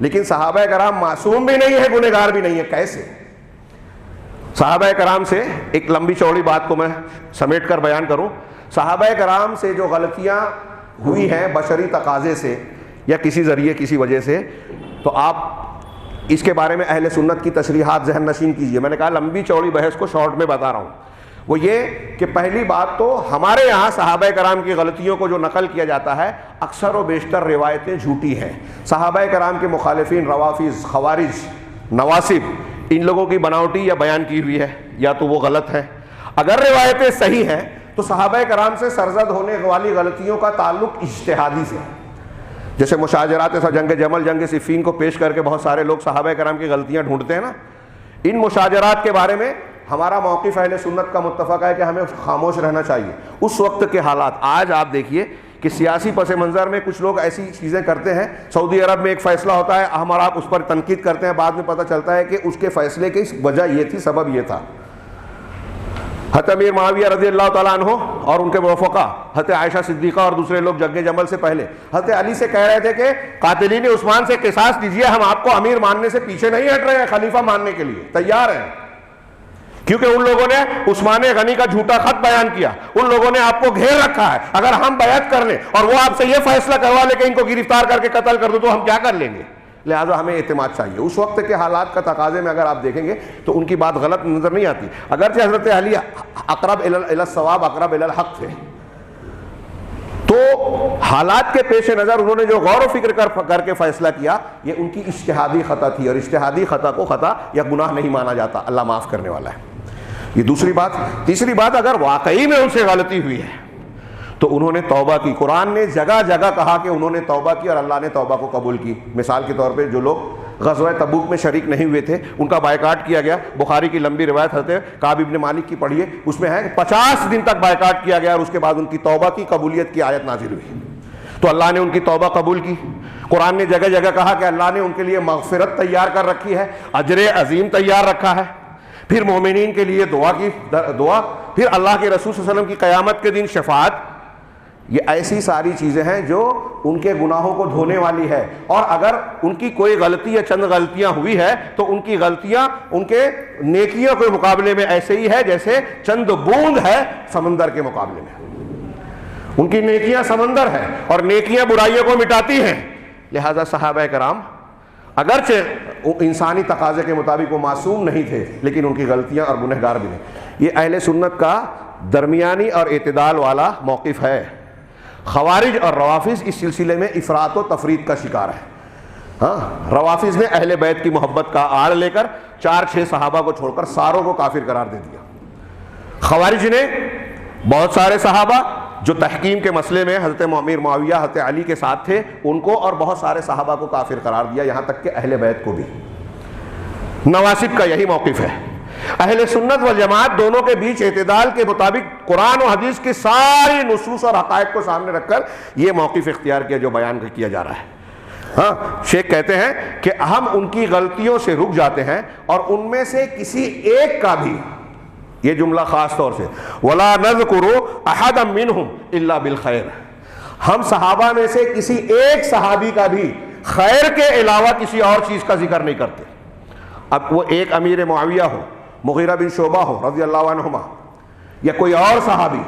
لیکن صحابہ کرام معصوم بھی نہیں ہے، گنہگار بھی نہیں ہے۔ کیسے؟ صحابہ کرام سے ایک لمبی چوڑی بات کو میں سمیٹ کر بیان کروں، صحابہ کرام سے جو غلطیاں ہوئی ہیں بشری تقاضے سے یا کسی ذریعے کسی وجہ سے، تو آپ اس کے بارے میں اہل سنت کی تشریحات ذہن نشین کیجئے۔ میں نے کہا لمبی چوڑی بحث کو شارٹ میں بتا رہا ہوں۔ وہ یہ کہ پہلی بات تو ہمارے یہاں صحابہ کرام کی غلطیوں کو جو نقل کیا جاتا ہے اکثر و بیشتر روایتیں جھوٹی ہیں۔ صحابہ کرام کے مخالفین، روافض، خوارج، نواسب، ان لوگوں کی بناوٹی یا بیان کی ہوئی ہے، یا تو وہ غلط ہے۔ اگر روایتیں صحیح ہیں تو صحابہ کرام سے سرزد ہونے والی غلطیوں کا تعلق اجتہادی سے، جیسے مشاجرات جنگ جمل، جنگ صفین کو پیش کر کے بہت سارے لوگ صحابہ کرام کی غلطیاں ڈھونڈتے ہیں نا، ان مشاجرات کے بارے میں ہمارا موقف اہل سنت کا متفق ہے کہ ہمیں خاموش رہنا چاہیے۔ اس وقت کے حالات، آج آپ دیکھیے کہ سیاسی پس منظر میں کچھ لوگ ایسی چیزیں کرتے ہیں، سعودی عرب میں ایک فیصلہ ہوتا ہے، ہم اور آپ اس پر تنقید کرتے ہیں، بعد میں پتہ چلتا ہے کہ اس کے فیصلے کی وجہ یہ تھی، سبب یہ تھا۔ حضرت امیر معاویہ رضی اللہ تعالیٰ عنہ اور ان کے مرافقہ حضرت عائشہ صدیقہ اور دوسرے لوگ جنگ جمل سے پہلے حضرت علی سے کہہ رہے تھے کہ قاتلین عثمان سے قصاص لیجیے، ہم آپ کو امیر ماننے سے پیچھے نہیں ہٹ رہے ہیں، خلیفہ ماننے کے لیے تیار ہیں، کیونکہ ان لوگوں نے عثمان غنی کا جھوٹا خط بیان کیا، ان لوگوں نے آپ کو گھیر رکھا ہے، اگر ہم بیعت کر لیں اور وہ آپ سے یہ فیصلہ کروا لے کہ ان کو گرفتار کر کے قتل کر دو تو ہم کیا کر لیں گے؟ لہٰذا ہمیں اعتماد چاہیے. اس وقت کے حالات کا تقاضے میں اگر آپ دیکھیں گے تو ان کی بات غلط نظر نہیں آتی. اگرچہ حضرت علی اقرب الی الصواب اقرب الی الحق تھے, تو حالات کے پیش نظر انہوں نے جو غور و فکر کر کے فیصلہ کیا, یہ ان کی اجتہادی خطا تھی, اور اجتہادی خطا کو خطا یا گناہ نہیں مانا جاتا, اللہ معاف کرنے والا ہے. یہ دوسری بات. تیسری بات, اگر واقعی میں ان سے غلطی ہوئی ہے تو انہوں نے توبہ کی. قرآن نے جگہ جگہ کہا کہ انہوں نے توبہ کی اور اللہ نے توبہ کو قبول کی. مثال کے طور پہ جو لوگ غزوہ تبوک میں شریک نہیں ہوئے تھے ان کا بائیکاٹ کیا گیا. بخاری کی لمبی روایت حضرت کعب بن مالک کی پڑھیے, اس میں ہے 50 دن تک بائیکاٹ کیا گیا اور اس کے بعد ان کی توبہ کی قبولیت کی آیت نازل ہوئی. تو اللہ نے ان کی توبہ قبول کی. قرآن نے جگہ جگہ کہا کہ اللہ نے ان کے لیے مغفرت تیار کر رکھی ہے, اجر عظیم تیار رکھا ہے. پھر مومنین کے لیے دعا, پھر اللہ کے رسول صلی اللہ علیہ وسلم کی قیامت کے دن شفاعت. یہ ایسی ساری چیزیں ہیں جو ان کے گناہوں کو دھونے والی ہے. اور اگر ان کی کوئی غلطی یا چند غلطیاں ہوئی ہے تو ان کی غلطیاں ان کے نیکیوں کے مقابلے میں ایسے ہی ہے جیسے چند بوند ہے سمندر کے مقابلے میں. ان کی نیکیاں سمندر ہے اور نیکیاں برائیوں کو مٹاتی ہیں. لہذا صحابہ کرام اگرچہ انسانی تقاضے کے مطابق وہ معصوم نہیں تھے, لیکن ان کی غلطیاں اور گنہگار بھی نہیں. یہ اہل سنت کا درمیانی اور اعتدال والا موقف ہے. خوارج اور روافظ اس سلسلے میں افراط و تفرید کا شکار ہے. ہاں, روافظ نے اہل بیت کی محبت کا آڑ لے کر 4-6 صحابہ کو چھوڑ کر ساروں کو کافر قرار دے دیا. خوارج نے بہت سارے صحابہ جو تحکیم کے مسئلے میں حضرت امیر معاویہ حضرت علی کے ساتھ تھے ان کو اور بہت سارے صحابہ کو کافر قرار دیا, یہاں تک کہ اہل بیت کو بھی. نواسب کا یہی موقف ہے. اہل سنت والجماعت دونوں کے بیچ اعتدال کے مطابق قرآن و حدیث کی ساری نصوص اور حقائق کو سامنے رکھ کر یہ موقف اختیار کیا جو بیان کیا جا رہا ہے. ہاں, شیخ کہتے ہیں کہ ہم ان کی غلطیوں سے رک جاتے ہیں اور ان میں سے کسی ایک کا بھی, یہ جملہ خاص طور سے, وَلَا نَذْكُرُ أَحَدًا مِّنْهُمْ إِلَّا بِالْخَيْرِ, ہم صحابہ میں سے کسی ایک صحابی کا بھی خیر کے علاوہ کسی اور چیز کا ذکر نہیں کرتے. اب وہ ایک امیر معاویہ ہو, مغیرہ بن شعبہ ہو رضی اللہ عنہما, یا کوئی اور صحابی,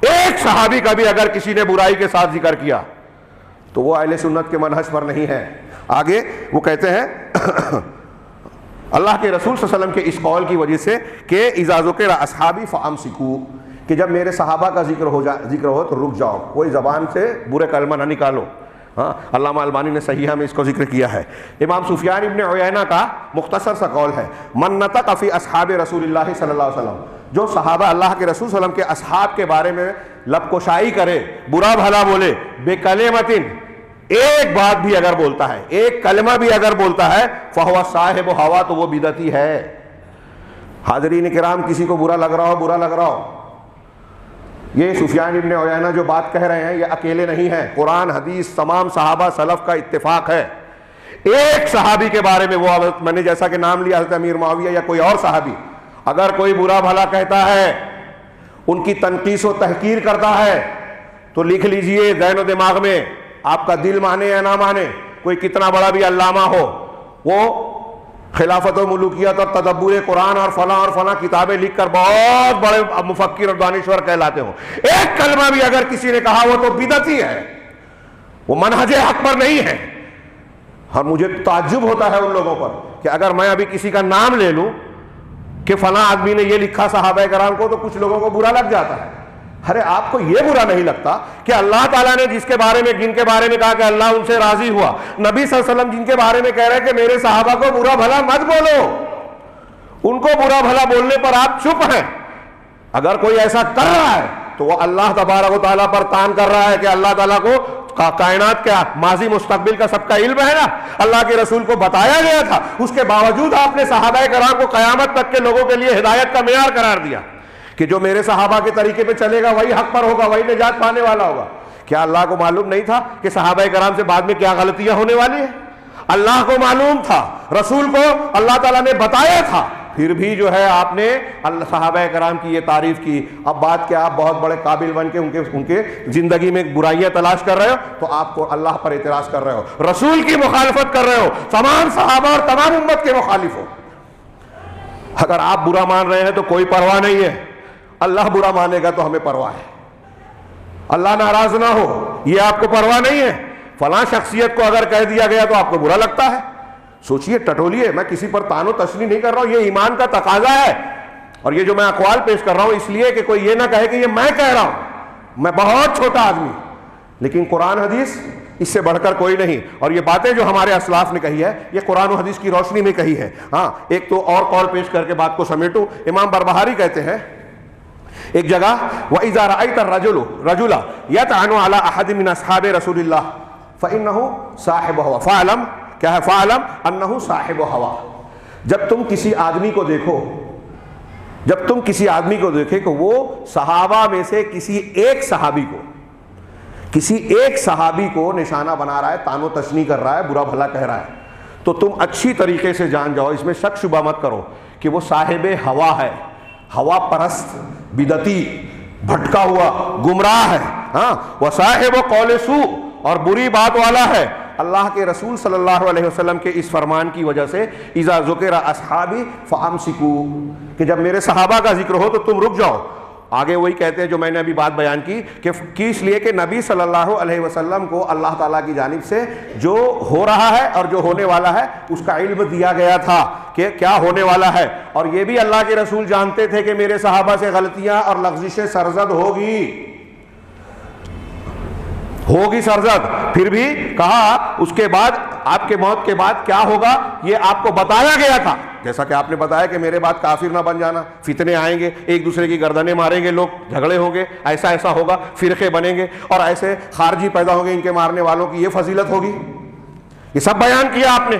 ایک صحابی کا بھی اگر کسی نے برائی کے ساتھ ذکر کیا تو وہ اہل سنت کے منہج پر نہیں ہے. آگے وہ کہتے ہیں اللہ کے رسول صلی اللہ علیہ وسلم کے اس قول کی وجہ سے کہ اذا ذکر اصحابی فامسکو, کہ جب میرے صحابہ کا ذکر ہو تو رک جاؤ, کوئی زبان سے برے کلمہ نہ نکالو. ہاں, علامہ البانی نے صحیحہ میں اس کو ذکر کیا ہے. امام سفیان ابن عیینہ کا مختصر سا قول ہے, من نطق فی اصحاب رسول اللہ صلی اللہ علیہ وسلم, جو صحابہ اللہ کے رسول صلی اللہ علیہ وسلم کے اصحاب کے بارے میں لب کشائی کرے, برا بھلا بولے, بے کلمتن, ایک بات بھی اگر بولتا ہے, ایک کلمہ بھی اگر بولتا ہے, فہو صاحب ہوا, تو وہ بدعتی ہے. حاضرین کرام, کسی کو برا لگ رہا ہو, یہ سفیان ابن عیینہ جو بات کہہ رہے ہیں یہ اکیلے نہیں ہیں, قرآن حدیث تمام صحابہ سلف کا اتفاق ہے. ایک صحابی کے بارے میں, وہ میں نے جیسا کہ نام لیا حضرت امیر معاویہ یا کوئی اور صحابی, اگر کوئی برا بھلا کہتا ہے, ان کی تنقیص و تحقیر کرتا ہے, تو لکھ لیجئے ذہن و دماغ میں, آپ کا دل مانے یا نہ مانے, کوئی کتنا بڑا بھی علامہ ہو, وہ خلافت و ملوکیت اور تدبر قرآن اور فلاں کتابیں لکھ کر بہت بڑے مفکر اور دانشور کہلاتے ہوں, ایک کلمہ بھی اگر کسی نے کہا وہ تو بدعتی ہے, وہ منہج حق پر نہیں ہے. اور مجھے تعجب ہوتا ہے ان لوگوں پر کہ اگر میں ابھی کسی کا نام لے لوں کہ فلاں آدمی نے یہ لکھا صحابہ کرام کو, تو کچھ لوگوں کو برا لگ جاتا ہے. ارے آپ کو یہ برا نہیں لگتا کہ اللہ تعالیٰ نے جن کے بارے میں کہا کہ اللہ ان سے راضی ہوا, نبی صلی اللہ علیہ وسلم جن کے بارے میں کہہ رہے ہیں کہ میرے صحابہ کو برا بھلا مت بولو, ان کو برا بھلا بولنے پر آپ چپ ہیں. اگر کوئی ایسا کر رہا ہے تو وہ اللہ تبارک و تعالیٰ پر تان کر رہا ہے کہ اللہ تعالیٰ کو کائنات کے ماضی مستقبل کا سب کا علم ہے نا, اللہ کے رسول کو بتایا گیا تھا, اس کے باوجود آپ نے صحابہ کرام کو قیامت تک کے لوگوں کے لیے ہدایت کا معیار قرار دیا کہ جو میرے صحابہ کے طریقے پہ چلے گا وہی حق پر ہوگا, وہی نجات پانے والا ہوگا. کیا اللہ کو معلوم نہیں تھا کہ صحابہ کرام سے بعد میں کیا غلطیاں ہونے والی ہیں؟ اللہ کو معلوم تھا, رسول کو اللہ تعالیٰ نے بتایا تھا, پھر بھی جو ہے آپ نے صحابہ کرام کی یہ تعریف کی. اب بات کہ آپ بہت بڑے قابل بن کے ان کے زندگی میں برائیاں تلاش کر رہے ہو تو آپ کو اللہ پر اعتراض کر رہے ہو, رسول کی مخالفت کر رہے ہو, تمام صحابہ اور تمام امت کے مخالف ہو. اگر آپ برا مان رہے ہیں تو کوئی پرواہ نہیں ہے, اللہ برا مانے گا تو ہمیں پرواہ ہے. اللہ ناراض نہ ہو یہ آپ کو پرواہ نہیں ہے. فلاں شخصیت کو اگر کہہ دیا گیا تو آپ کو برا لگتا ہے, سوچئے، ٹٹولیے، میں کسی پر تان و تشنی نہیں کر رہا ہوں، یہ ایمان کا تقاضا ہے. اور یہ جو میں اقوال پیش کر رہا ہوں اس لیے کہ کوئی یہ نہ کہے کہ یہ میں کہہ رہا ہوں، میں بہت چھوٹا آدمی. لیکن قرآن حدیث اس سے بڑھ کر کوئی نہیں. اور یہ باتیں جو ہمارے اسلاف نے کہی ہے یہ قرآن و حدیث کی روشنی میں کہی ہے. ہاں، ایک تو اور قول پیش کر کے بات کو سمیٹوں. امام بربہاری کہتے ہیں ایک جگہ، وَإِذَا رَأَيْتَ الرَّجُلَ يَطْعَنُ عَلَىٰ أَحَدٍ مِّنْ أَصْحَابِ رَسُولِ اللَّهِ فَإِنَّهُ صَاحِبُ هَوَىٰ. فَاعْلَمْ کیا ہے؟ فَاعْلَمْ أَنَّهُ صَاحِبُ هَوَىٰ. جب تم کسی آدمی کو دیکھو، جب تم کسی آدمی کو دیکھے کہ وہ صحابہ میں سے کسی ایک صحابی کو نشانہ بنا رہا ہے، تان و تشنی کر رہا ہے، برا بھلا کہہ رہا ہے، تو تم اچھی طریقے سے جان جاؤ، اس میں شک شبہ مت کرو کہ وہ صاحب ہوا ہے، ہوا پرست، بدعتی، بھٹکا ہوا، گمراہ ہے. ہاں، وصاحب قول سوء، اور بری بات والا ہے. اللہ کے رسول صلی اللہ علیہ وسلم کے اس فرمان کی وجہ سے اذا ذکر اصحابی فامسکوا، کہ جب میرے صحابہ کا ذکر ہو تو تم رک جاؤ. آگے وہی کہتے ہیں جو میں نے ابھی بات بیان کی کہ اس لیے کہ نبی صلی اللہ علیہ وسلم کو اللہ تعالیٰ کی جانب سے جو ہو رہا ہے اور جو ہونے والا ہے اس کا علم دیا گیا تھا کہ کیا ہونے والا ہے. اور یہ بھی اللہ کے رسول جانتے تھے کہ میرے صحابہ سے غلطیاں اور لغزشیں سرزد ہوگی سرزد. پھر بھی کہا اس کے بعد، آپ کے موت کے بعد کیا ہوگا یہ آپ کو بتایا گیا تھا. جیسا کہ آپ نے بتایا کہ میرے بعد کافر نہ بن جانا، فتنے آئیں گے، ایک دوسرے کی گردنیں ماریں گے لوگ، جھگڑے ہوں گے، ایسا ہوگا، فرقے بنیں گے اور ایسے خارجی پیدا ہوں گے، ان کے مارنے والوں کی یہ فضیلت ہوگی. یہ سب بیان کیا آپ نے.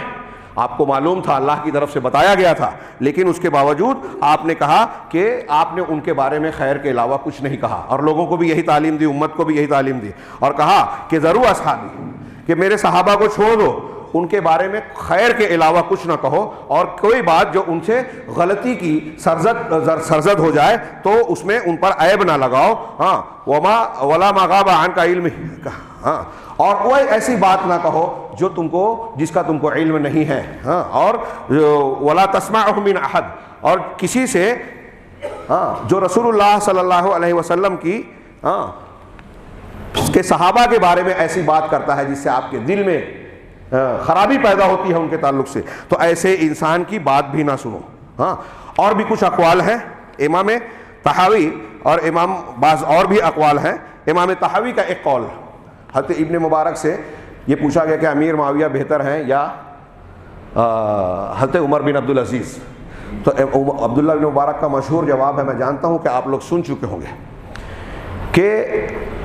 آپ کو معلوم تھا، اللہ کی طرف سے بتایا گیا تھا، لیکن اس کے باوجود آپ نے کہا کہ آپ نے ان کے بارے میں خیر کے علاوہ کچھ نہیں کہا. اور لوگوں کو بھی یہی تعلیم دی، امت کو بھی یہی تعلیم دی، اور کہا کہ ضرور اصحابی، کہ میرے صحابہ کو چھوڑ دو، ان کے بارے میں خیر کے علاوہ کچھ نہ کہو، اور کوئی بات جو ان سے غلطی کی سرزد ہو جائے تو اس میں ان پر عیب نہ لگاؤ. ہاں، ولا ما غاب عنک علم، ہاں، اور کوئی ایسی بات نہ کہو جو جس کا تم کو علم نہیں ہے. ہاں، اور ولا تسمعه من احد، اور کسی سے، ہاں، جو رسول اللہ صلی اللہ علیہ وسلم کی، ہاں، کے صحابہ کے بارے میں ایسی بات کرتا ہے جس سے آپ کے دل میں خرابی پیدا ہوتی ہے ان کے تعلق سے، تو ایسے انسان کی بات بھی نہ سنو. ہاں، اور بھی کچھ اقوال ہیں امام طحاوی، اور بعض اور بھی اقوال ہیں. امام طحاوی کا ایک قول، حضرت ابن مبارک سے یہ پوچھا گیا کہ امیر معاویہ بہتر ہیں یا حضرت عمر بن عبدالعزیز، تو عبداللہ بن مبارک کا مشہور جواب ہے، میں جانتا ہوں کہ آپ لوگ سن چکے ہوں گے، کہ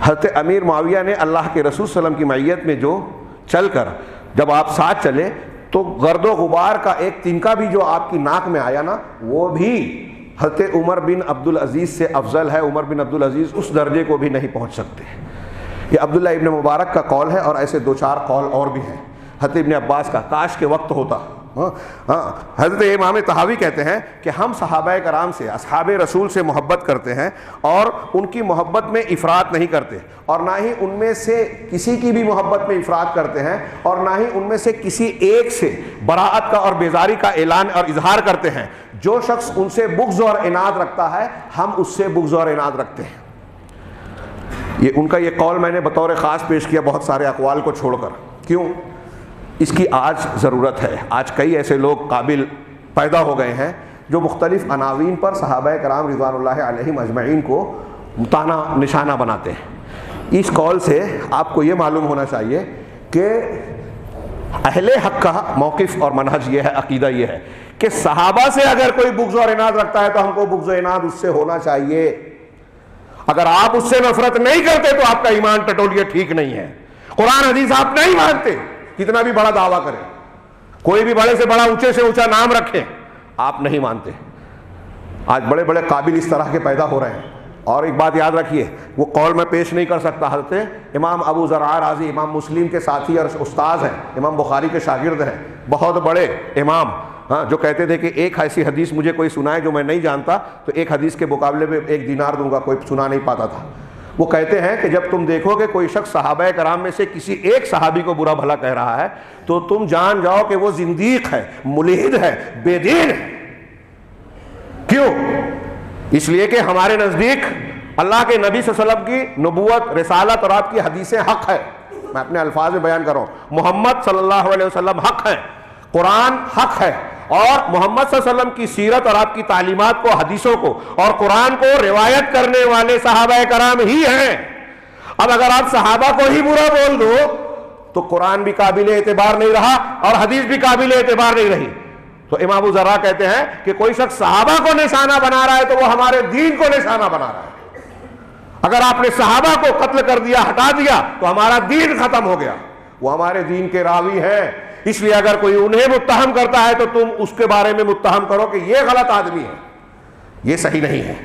حضرت امیر معاویہ نے اللہ کے رسول صلی اللہ علیہ وسلم کی معیت میں جو چل کر، جب آپ ساتھ چلے تو گرد و غبار کا ایک تنکا بھی جو آپ کی ناک میں آیا نا، وہ بھی حضرت عمر بن عبدالعزیز سے افضل ہے. عمر بن عبدالعزیز اس درجے کو بھی نہیں پہنچ سکتے. یہ عبداللہ ابن مبارک کا قول ہے، اور ایسے 2-4 قول اور بھی ہیں. حضرت ابن عباس کا، کاش کے وقت ہوتا. حضرت امام طحاوی کہتے ہیں کہ ہم صحابہ کرام سے، اصحاب رسول سے محبت کرتے ہیں، اور ان کی محبت میں افراط نہیں کرتے، اور نہ ہی ان میں سے کسی کی بھی محبت میں افراط کرتے ہیں، اور نہ ہی ان میں سے کسی ایک سے براءت کا اور بیزاری کا اعلان اور اظہار کرتے ہیں. جو شخص ان سے بغض اور عناد رکھتا ہے، ہم اس سے بغض اور عناد رکھتے ہیں. یہ ان کا یہ قول میں نے بطور خاص پیش کیا بہت سارے اقوال کو چھوڑ کر. کیوں؟ اس کی آج ضرورت ہے. آج کئی ایسے لوگ قابل پیدا ہو گئے ہیں جو مختلف عناوین پر صحابہ کرام رضوان اللہ علیہم اجمعین کو تانا نشانہ بناتے ہیں. اس قول سے آپ کو یہ معلوم ہونا چاہیے کہ اہل حق کا موقف اور منہج یہ ہے، عقیدہ یہ ہے کہ صحابہ سے اگر کوئی بغض اور عناد رکھتا ہے تو ہم کو بغض و عناد اس سے ہونا چاہیے. اگر آپ اس سے نفرت نہیں کرتے تو آپ کا ایمان ٹٹولیے ٹھیک نہیں ہے. قرآن حدیث آپ نہیں مانتے، کتنا بھی بڑا دعویٰ کریں، کوئی بھی بڑے سے بڑا، اونچے سے اونچا نام رکھیں، آپ نہیں مانتے. آج بڑے بڑے قابل اس طرح کے پیدا ہو رہے ہیں. اور ایک بات یاد رکھیے، وہ قول میں پیش نہیں کر سکتا. حضرت امام ابو زرع رازی امام مسلم کے ساتھی اور استاذ ہیں، امام بخاری کے شاگرد ہیں، بہت بڑے امام، ہاں، جو کہتے تھے کہ ایک ایسی حدیث مجھے کوئی سنائے جو میں نہیں جانتا تو ایک حدیث کے مقابلے میں 1 دینار دوں گا. کوئی سنا نہیں پاتا تھا. وہ کہتے ہیں کہ جب تم دیکھو کہ کوئی شخص صحابہ کرام میں سے کسی ایک صحابی کو برا بھلا کہہ رہا ہے تو تم جان جاؤ کہ وہ زندیق ہے، ملحد ہے، بے دین ہے. کیوں؟ اس لیے کہ ہمارے نزدیک اللہ کے نبی صلی اللہ علیہ وسلم کی نبوت، رسالت اور آپ کی حدیثیں حق ہے. میں اپنے الفاظ میں بیان کر رہا ہوں، محمد صلی اللہ علیہ وسلم حق ہیں. قرآن حق ہے، اور محمد صلی اللہ علیہ وسلم کی سیرت اور آپ کی تعلیمات کو، حدیثوں کو اور قرآن کو روایت کرنے والے صحابہ کرام ہی ہیں۔ اب اگر آپ صحابہ کو ہی برا بول دو تو قرآن بھی قابل اعتبار نہیں رہا اور حدیث بھی قابل اعتبار نہیں رہی۔ تو امام ابو ذرا کہتے ہیں کہ کوئی شخص صحابہ کو نشانہ بنا رہا ہے تو وہ ہمارے دین کو نشانہ بنا رہا ہے۔ اگر آپ نے صحابہ کو قتل کر دیا، ہٹا دیا، تو ہمارا دین ختم ہو گیا۔ وہ ہمارے دین کے راوی ہیں، اس لیے اگر کوئی انہیں متہم کرتا ہے تو تم اس کے بارے میں متہم کرو کہ یہ غلط آدمی ہے، یہ صحیح نہیں ہے۔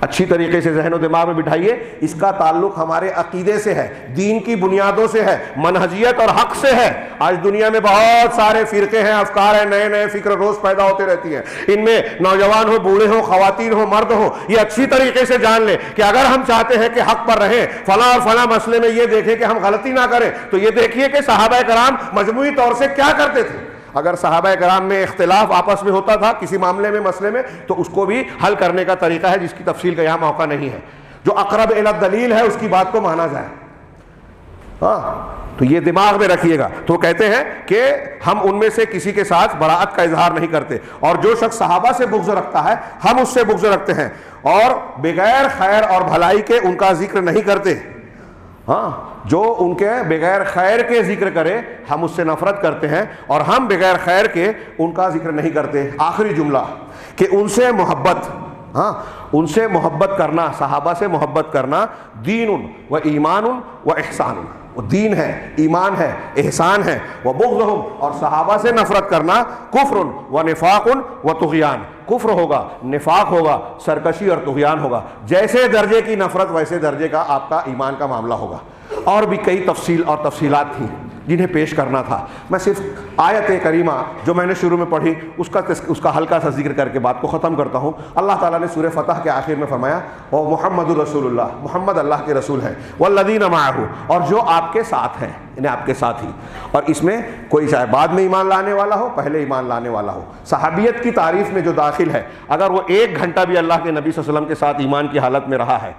اچھی طریقے سے ذہن و دماغ میں بٹھائیے، اس کا تعلق ہمارے عقیدے سے ہے، دین کی بنیادوں سے ہے، منہجیت اور حق سے ہے۔ آج دنیا میں بہت سارے فرقے ہیں، افکار ہیں، نئے نئے فکر روز پیدا ہوتے رہتی ہیں۔ ان میں نوجوان ہو، بوڑھے ہو، خواتین ہو، مرد ہو، یہ اچھی طریقے سے جان لیں کہ اگر ہم چاہتے ہیں کہ حق پر رہیں، فلاں اور فلاں مسئلے میں یہ دیکھیں کہ ہم غلطی نہ کریں، تو یہ دیکھیے کہ صحابہ کرام مجموعی طور سے کیا کرتے تھے۔ اگر صحابہ کرام میں اختلاف آپس میں ہوتا تھا کسی معاملے میں، مسئلے میں، تو اس کو بھی حل کرنے کا طریقہ ہے، جس کی تفصیل کا یہاں موقع نہیں ہے۔ جو اقرب الی الدلیل ہے اس کی بات کو مانا جائے۔ تو یہ دماغ میں رکھیے گا۔ تو کہتے ہیں کہ ہم ان میں سے کسی کے ساتھ براءت کا اظہار نہیں کرتے، اور جو شخص صحابہ سے بغض رکھتا ہے ہم اس سے بغض رکھتے ہیں، اور بغیر خیر اور بھلائی کے ان کا ذکر نہیں کرتے۔ جو ان کے بغیر خیر کے ذکر کرے ہم اس سے نفرت کرتے ہیں، اور ہم بغیر خیر کے ان کا ذکر نہیں کرتے۔ آخری جملہ کہ ان سے محبت، ان سے محبت کرنا، صحابہ سے محبت کرنا، دین و ایمان و احسان، وہ دین ہے، ایمان ہے، احسان ہے۔ وبغضہم، اور صحابہ سے نفرت کرنا، کفر و نفاق و طغیان، کفر ہوگا، نفاق ہوگا، سرکشی اور طغیان ہوگا۔ جیسے درجے کی نفرت ویسے درجے کا آپ کا ایمان کا معاملہ ہوگا۔ اور بھی کئی تفصیل اور تفصیلات تھیں جنہیں پیش کرنا تھا۔ میں صرف آیت کریمہ جو میں نے شروع میں پڑھی اس کا ہلکا سا ذکر کر کے بات کو ختم کرتا ہوں۔ اللہ تعالیٰ نے سورہ فتح کے آخر میں فرمایا وہ محمد الرسول اللہ، محمد اللہ کے رسول ہیں، والذین معہ، اور جو آپ کے ساتھ ہیں، انہیں آپ کے ساتھ ہی۔ اور اس میں کوئی چاہے بعد میں ایمان لانے والا ہو، پہلے ایمان لانے والا ہو، صحابیت کی تعریف میں جو داخل ہے، اگر وہ ایک گھنٹہ بھی اللہ کے نبی صلی اللہ علیہ وسلم کے ساتھ ایمان کی حالت میں رہا ہے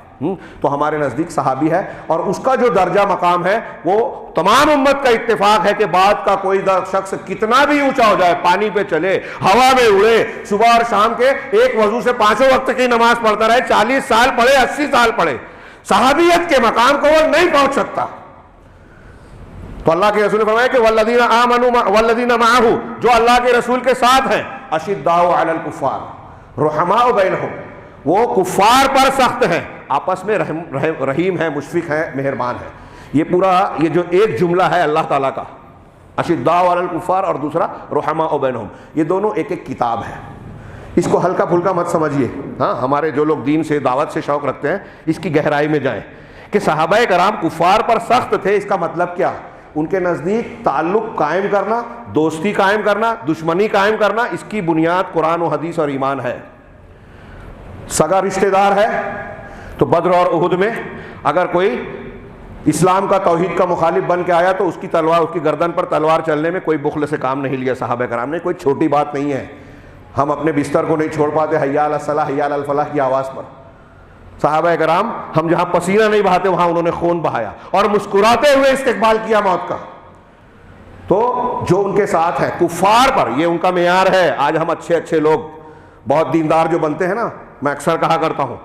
تو ہمارے نزدیک صحابی ہے۔ اور اس کا جو درجہ مقام ہے وہ تمام امت کا اتفاق ہے کہ بعد کا کوئی شخص کتنا بھی اونچا ہو جائے، پانی پہ چلے، ہوا میں اڑے، صبح اور شام کے ایک وضو سے 5 وقت کی نماز پڑھتا رہے، 40 سال پڑھے، 80 سال پڑھے، صحابیت کے مقام کو وہ نہیں پہنچ سکتا۔ تو اللہ کے رسول نے فرمایا کہ والذین آمنوا والذین معہ، جو اللہ کے رسول کے ساتھ ہیں، اشداء علی الکفار رحماء بینہم، وہ کفار پر سخت ہیں، آپس میں رحیم ہے، مشفق ہے، مہربان ہے۔ یہ پورا یہ جو ایک جملہ ہے اللہ تعالیٰ کا، اشداء علی الکفار اور دوسرا رحماء بینہم، یہ دونوں ایک ایک کتاب ہے۔ اس کو ہلکا پھلکا مت سمجھیے۔ ہمارے جو لوگ دین سے، دعوت سے شوق رکھتے ہیں، اس کی گہرائی میں جائیں کہ صحابہ کرام کفار پر سخت تھے۔ اس کا مطلب کیا؟ ان کے نزدیک تعلق قائم کرنا، دوستی قائم کرنا، دشمنی قائم کرنا، اس کی بنیاد قرآن و حدیث اور ایمان ہے۔ سگا رشتہ دار ہے تو بدر اور احد میں اگر کوئی اسلام کا، توحید کا مخالف بن کے آیا تو اس کی تلوار، اس کی گردن پر تلوار چلنے میں کوئی بخل سے کام نہیں لیا صحابہ کرام نے۔ کوئی چھوٹی بات نہیں ہے، ہم اپنے بستر کو نہیں چھوڑ پاتے حی علی الصلاح، حی علی الفلاح کی آواز پر۔ صحابہ کرام ہم جہاں پسینہ نہیں بہاتے وہاں انہوں نے خون بہایا اور مسکراتے ہوئے استقبال کیا موت کا۔ تو جو ان کے ساتھ ہے کفار پر، یہ ان کا معیار ہے۔ آج ہم اچھے لوگ بہت دیندار جو بنتے ہیں نا، میں اکثر کہا کرتا ہوں،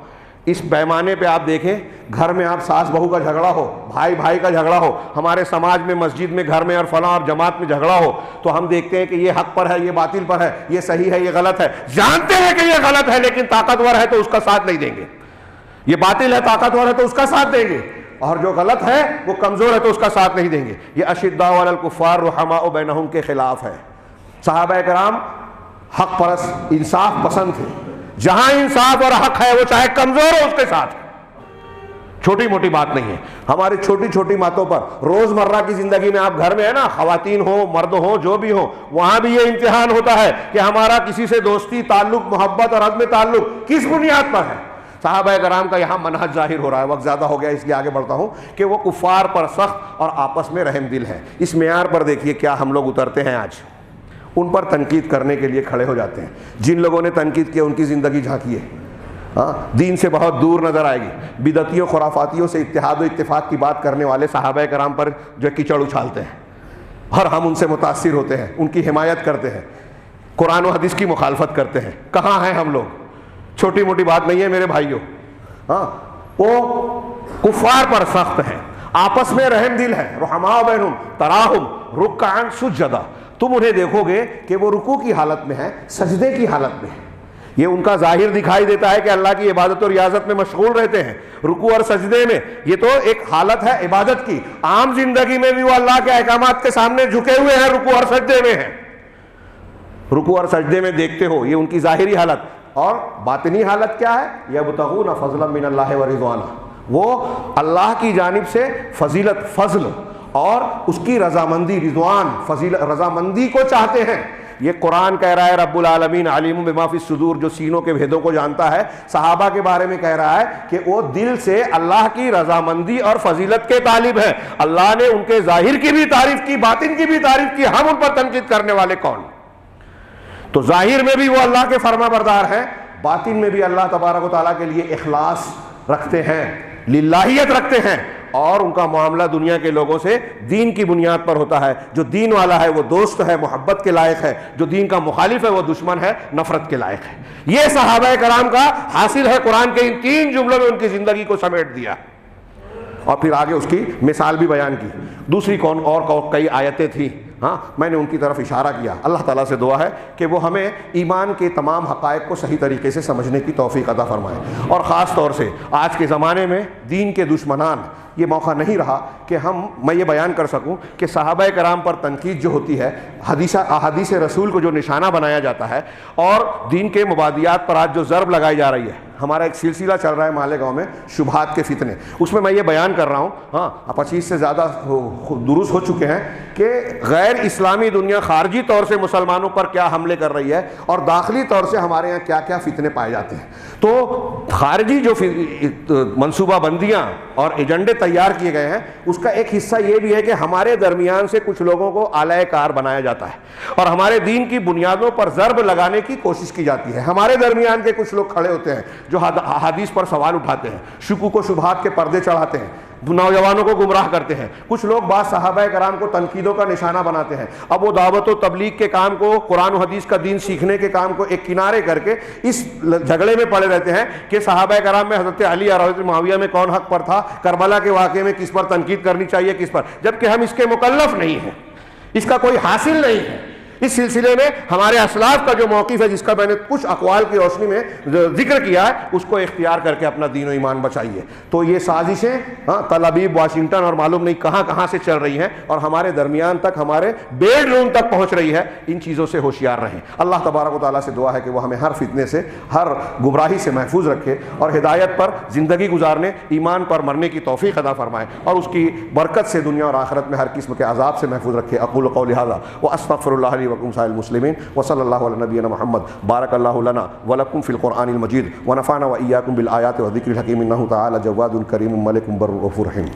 اس پیمانے پہ آپ دیکھیں، گھر میں آپ ساس بہو کا جھگڑا ہو، بھائی کا جھگڑا ہو، ہمارے سماج میں، مسجد میں، گھر میں اور فلاں اور جماعت میں جھگڑا ہو، تو ہم دیکھتے ہیں کہ یہ حق پر ہے، یہ باطل پر ہے، یہ صحیح ہے، یہ غلط ہے۔ جانتے ہیں کہ یہ غلط ہے لیکن طاقتور ہے تو اس کا ساتھ نہیں دیں گے، یہ باطل ہے، طاقتور ہے تو اس کا ساتھ دیں گے، اور جو غلط ہے وہ کمزور ہے تو اس کا ساتھ نہیں دیں گے۔ یہ اشداء علی الکفار رحماء بینہم کے خلاف ہے۔ صحابہ کرام حق پرست، انصاف پسند تھے، جہاں انصاف اور حق ہے وہ چاہے کمزور ہو اس کے ساتھ، چھوٹی موٹی بات نہیں ہے۔ ہماری چھوٹی چھوٹی باتوں پر روز مرہ کی زندگی میں، آپ گھر میں ہے نا، خواتین ہو، مرد ہو، جو بھی ہو، وہاں بھی یہ امتحان ہوتا ہے کہ ہمارا کسی سے دوستی، تعلق، محبت اور عدم تعلق کس بنیاد پر ہے۔ صحابہ کرام کا یہاں منہج ظاہر ہو رہا ہے۔ وقت زیادہ ہو گیا اس لیے آگے بڑھتا ہوں کہ وہ کفار پر سخت اور آپس میں رحم دل ہے۔ اس معیار پر دیکھیے کیا ہم لوگ اترتے ہیں آج، ان پر تنقید کرنے کے لیے کھڑے ہو جاتے ہیں۔ جن لوگوں نے تنقید کیا ان کی زندگی جھانکیے، دین سے بہت دور نظر آئے گی۔ بدعتیوں، خرافاتیوں سے اتحاد و اتفاق کی بات کرنے والے صحابہ کرام پر جو کیچڑ اچھالتے ہیں، اور ہم ان سے متاثر ہوتے ہیں، ان کی حمایت کرتے ہیں، قرآن و حدیث کی مخالفت کرتے ہیں۔ کہاں ہیں ہم لوگ؟ چھوٹی موٹی بات نہیں ہے میرے بھائیوں، ہاں وہ کفار پر سخت ہیں، آپس میں رحم دل ہے، رحماء بینہم تراہم رکعا سجدا، تم انہیں دیکھو گے کہ وہ رکوع کی حالت میں ہے، سجدے کی حالت میں ہے۔ یہ ان کا ظاہر دکھائی دیتا ہے کہ اللہ کی عبادت و ریاضت میں مشغول رہتے ہیں، رکوع اور سجدے میں، یہ تو ایک حالت ہے عبادت کی، عام زندگی میں بھی وہ اللہ کے احکامات کے سامنے جھکے ہوئے ہیں، رکوع اور سجدے میں ہیں، رکوع اور سجدے میں دیکھتے ہو، یہ ان کی ظاہری حالت۔ اور باطنی حالت کیا ہے؟ یبتغون فضلا من اللہ ورضوانہ، وہ اللہ کی جانب سے فضیلت، فضل اور اس کی رضامندی، رضوان، فضیلت، رضامندی کو چاہتے ہیں۔ یہ قرآن کہہ رہا ہے رب العالمین علیم بما فی الصدور، جو سینوں کے بھیدوں کو جانتا ہے، صحابہ کے بارے میں کہہ رہا ہے کہ وہ دل سے اللہ کی رضامندی اور فضیلت کے طالب ہیں۔ اللہ نے ان کے ظاہر کی بھی تعریف کی، باطن کی بھی تعریف کی، ہم ان پر تنقید کرنے والے کون؟ تو ظاہر میں بھی وہ اللہ کے فرما بردار ہیں، باطن میں بھی اللہ تبارک و تعالیٰ کے لیے اخلاص رکھتے ہیں، للہیت رکھتے ہیں، اور ان کا معاملہ دنیا کے لوگوں سے دین کی بنیاد پر ہوتا ہے۔ جو دین والا ہے وہ دوست ہے، محبت کے لائق ہے، جو دین کا مخالف ہے وہ دشمن ہے، نفرت کے لائق ہے۔ یہ صحابہ کرام کا حاصل ہے، قرآن کے ان 3 جملوں میں ان کی زندگی کو سمیٹ دیا، اور پھر آگے اس کی مثال بھی بیان کی۔ دوسری اور کئی آیتیں تھیں، ہاں میں نے ان کی طرف اشارہ کیا۔ اللہ تعالیٰ سے دعا ہے کہ وہ ہمیں ایمان کے تمام حقائق کو صحیح طریقے سے سمجھنے کی توفیق عطا فرمائے، اور خاص طور سے آج کے زمانے میں دین کے دشمنان، یہ موقع نہیں رہا کہ میں یہ بیان کر سکوں کہ صحابہ کرام پر تنقید جو ہوتی ہے، احادیث رسول کو جو نشانہ بنایا جاتا ہے، اور دین کے مبادیات پر آج جو ضرب لگائی جا رہی ہے، ہمارا ایک سلسلہ چل رہا ہے مالیگاؤں میں شبہات کے فتنے، اس میں یہ بیان کر رہا ہوں، ہاں 25 سے زیادہ دروس ہو چکے ہیں کہ غیر اسلامی دنیا خارجی طور سے مسلمانوں پر کیا حملے کر رہی ہے، اور داخلی طور سے ہمارے یہاں کیا کیا فتنے پائے جاتے ہیں۔ تو خارجی جو منصوبہ بندیاں اور ایجنڈے تیار کیے گئے ہیں، اس کا ایک حصہ یہ بھی ہے کہ ہمارے درمیان سے کچھ لوگوں کو آلائے کار بنایا جاتا ہے، اور ہمارے دین کی بنیادوں پر ضرب لگانے کی کوشش کی جاتی ہے۔ ہمارے درمیان کے کچھ لوگ کھڑے ہوتے ہیں جو حدیث پر سوال اٹھاتے ہیں، شکوک و شبہات کے پردے چڑھاتے ہیں، نوجوانوں کو گمراہ کرتے ہیں، کچھ لوگ بعض صحابہ کرام کو تنقیدوں کا نشانہ بناتے ہیں۔ اب وہ دعوت و تبلیغ کے کام کو، قرآن و حدیث کا دین سیکھنے کے کام کو ایک کنارے کر کے اس جھگڑے میں پڑے رہتے ہیں کہ صحابہ کرام میں حضرت علی اور حضرت معاویہ میں کون حق پر تھا، کربلا کے واقعے میں کس پر تنقید کرنی چاہیے، کس پر، جبکہ ہم اس کے مکلف نہیں ہیں، اس کا کوئی حاصل نہیں ہے۔ اس سلسلے میں ہمارے اسلاف کا جو موقف ہے، جس کا میں نے کچھ اقوال کی روشنی میں ذکر کیا ہے، اس کو اختیار کر کے اپنا دین و ایمان بچائیے۔ تو یہ سازشیں تل ابیب، واشنگٹن اور معلوم نہیں کہاں کہاں سے چل رہی ہیں، اور ہمارے درمیان تک، ہمارے بیڈ روم تک پہنچ رہی ہے۔ ان چیزوں سے ہوشیار رہیں۔ اللہ تبارک و تعالیٰ سے دعا ہے کہ وہ ہمیں ہر فتنے سے، ہر گمراہی سے محفوظ رکھے، اور ہدایت پر زندگی گزارنے، ایمان پر مرنے کی توفیق عطا فرمائے، اور اس کی برکت سے دنیا اور آخرت میں ہر قسم کے عذاب سے محفوظ رکھے۔ اقول قولی ھذا واستغفر اللہ لی وکم سائر المسلمین وصلی اللہ علی نبینا محمد۔ بارک اللہ لنا ولکم فی القرآن المجید ونفعنا وإیاکم بالآیات والذکر الحکیم، انہ تعالی جواد کریم ملک بر غفور رحیم۔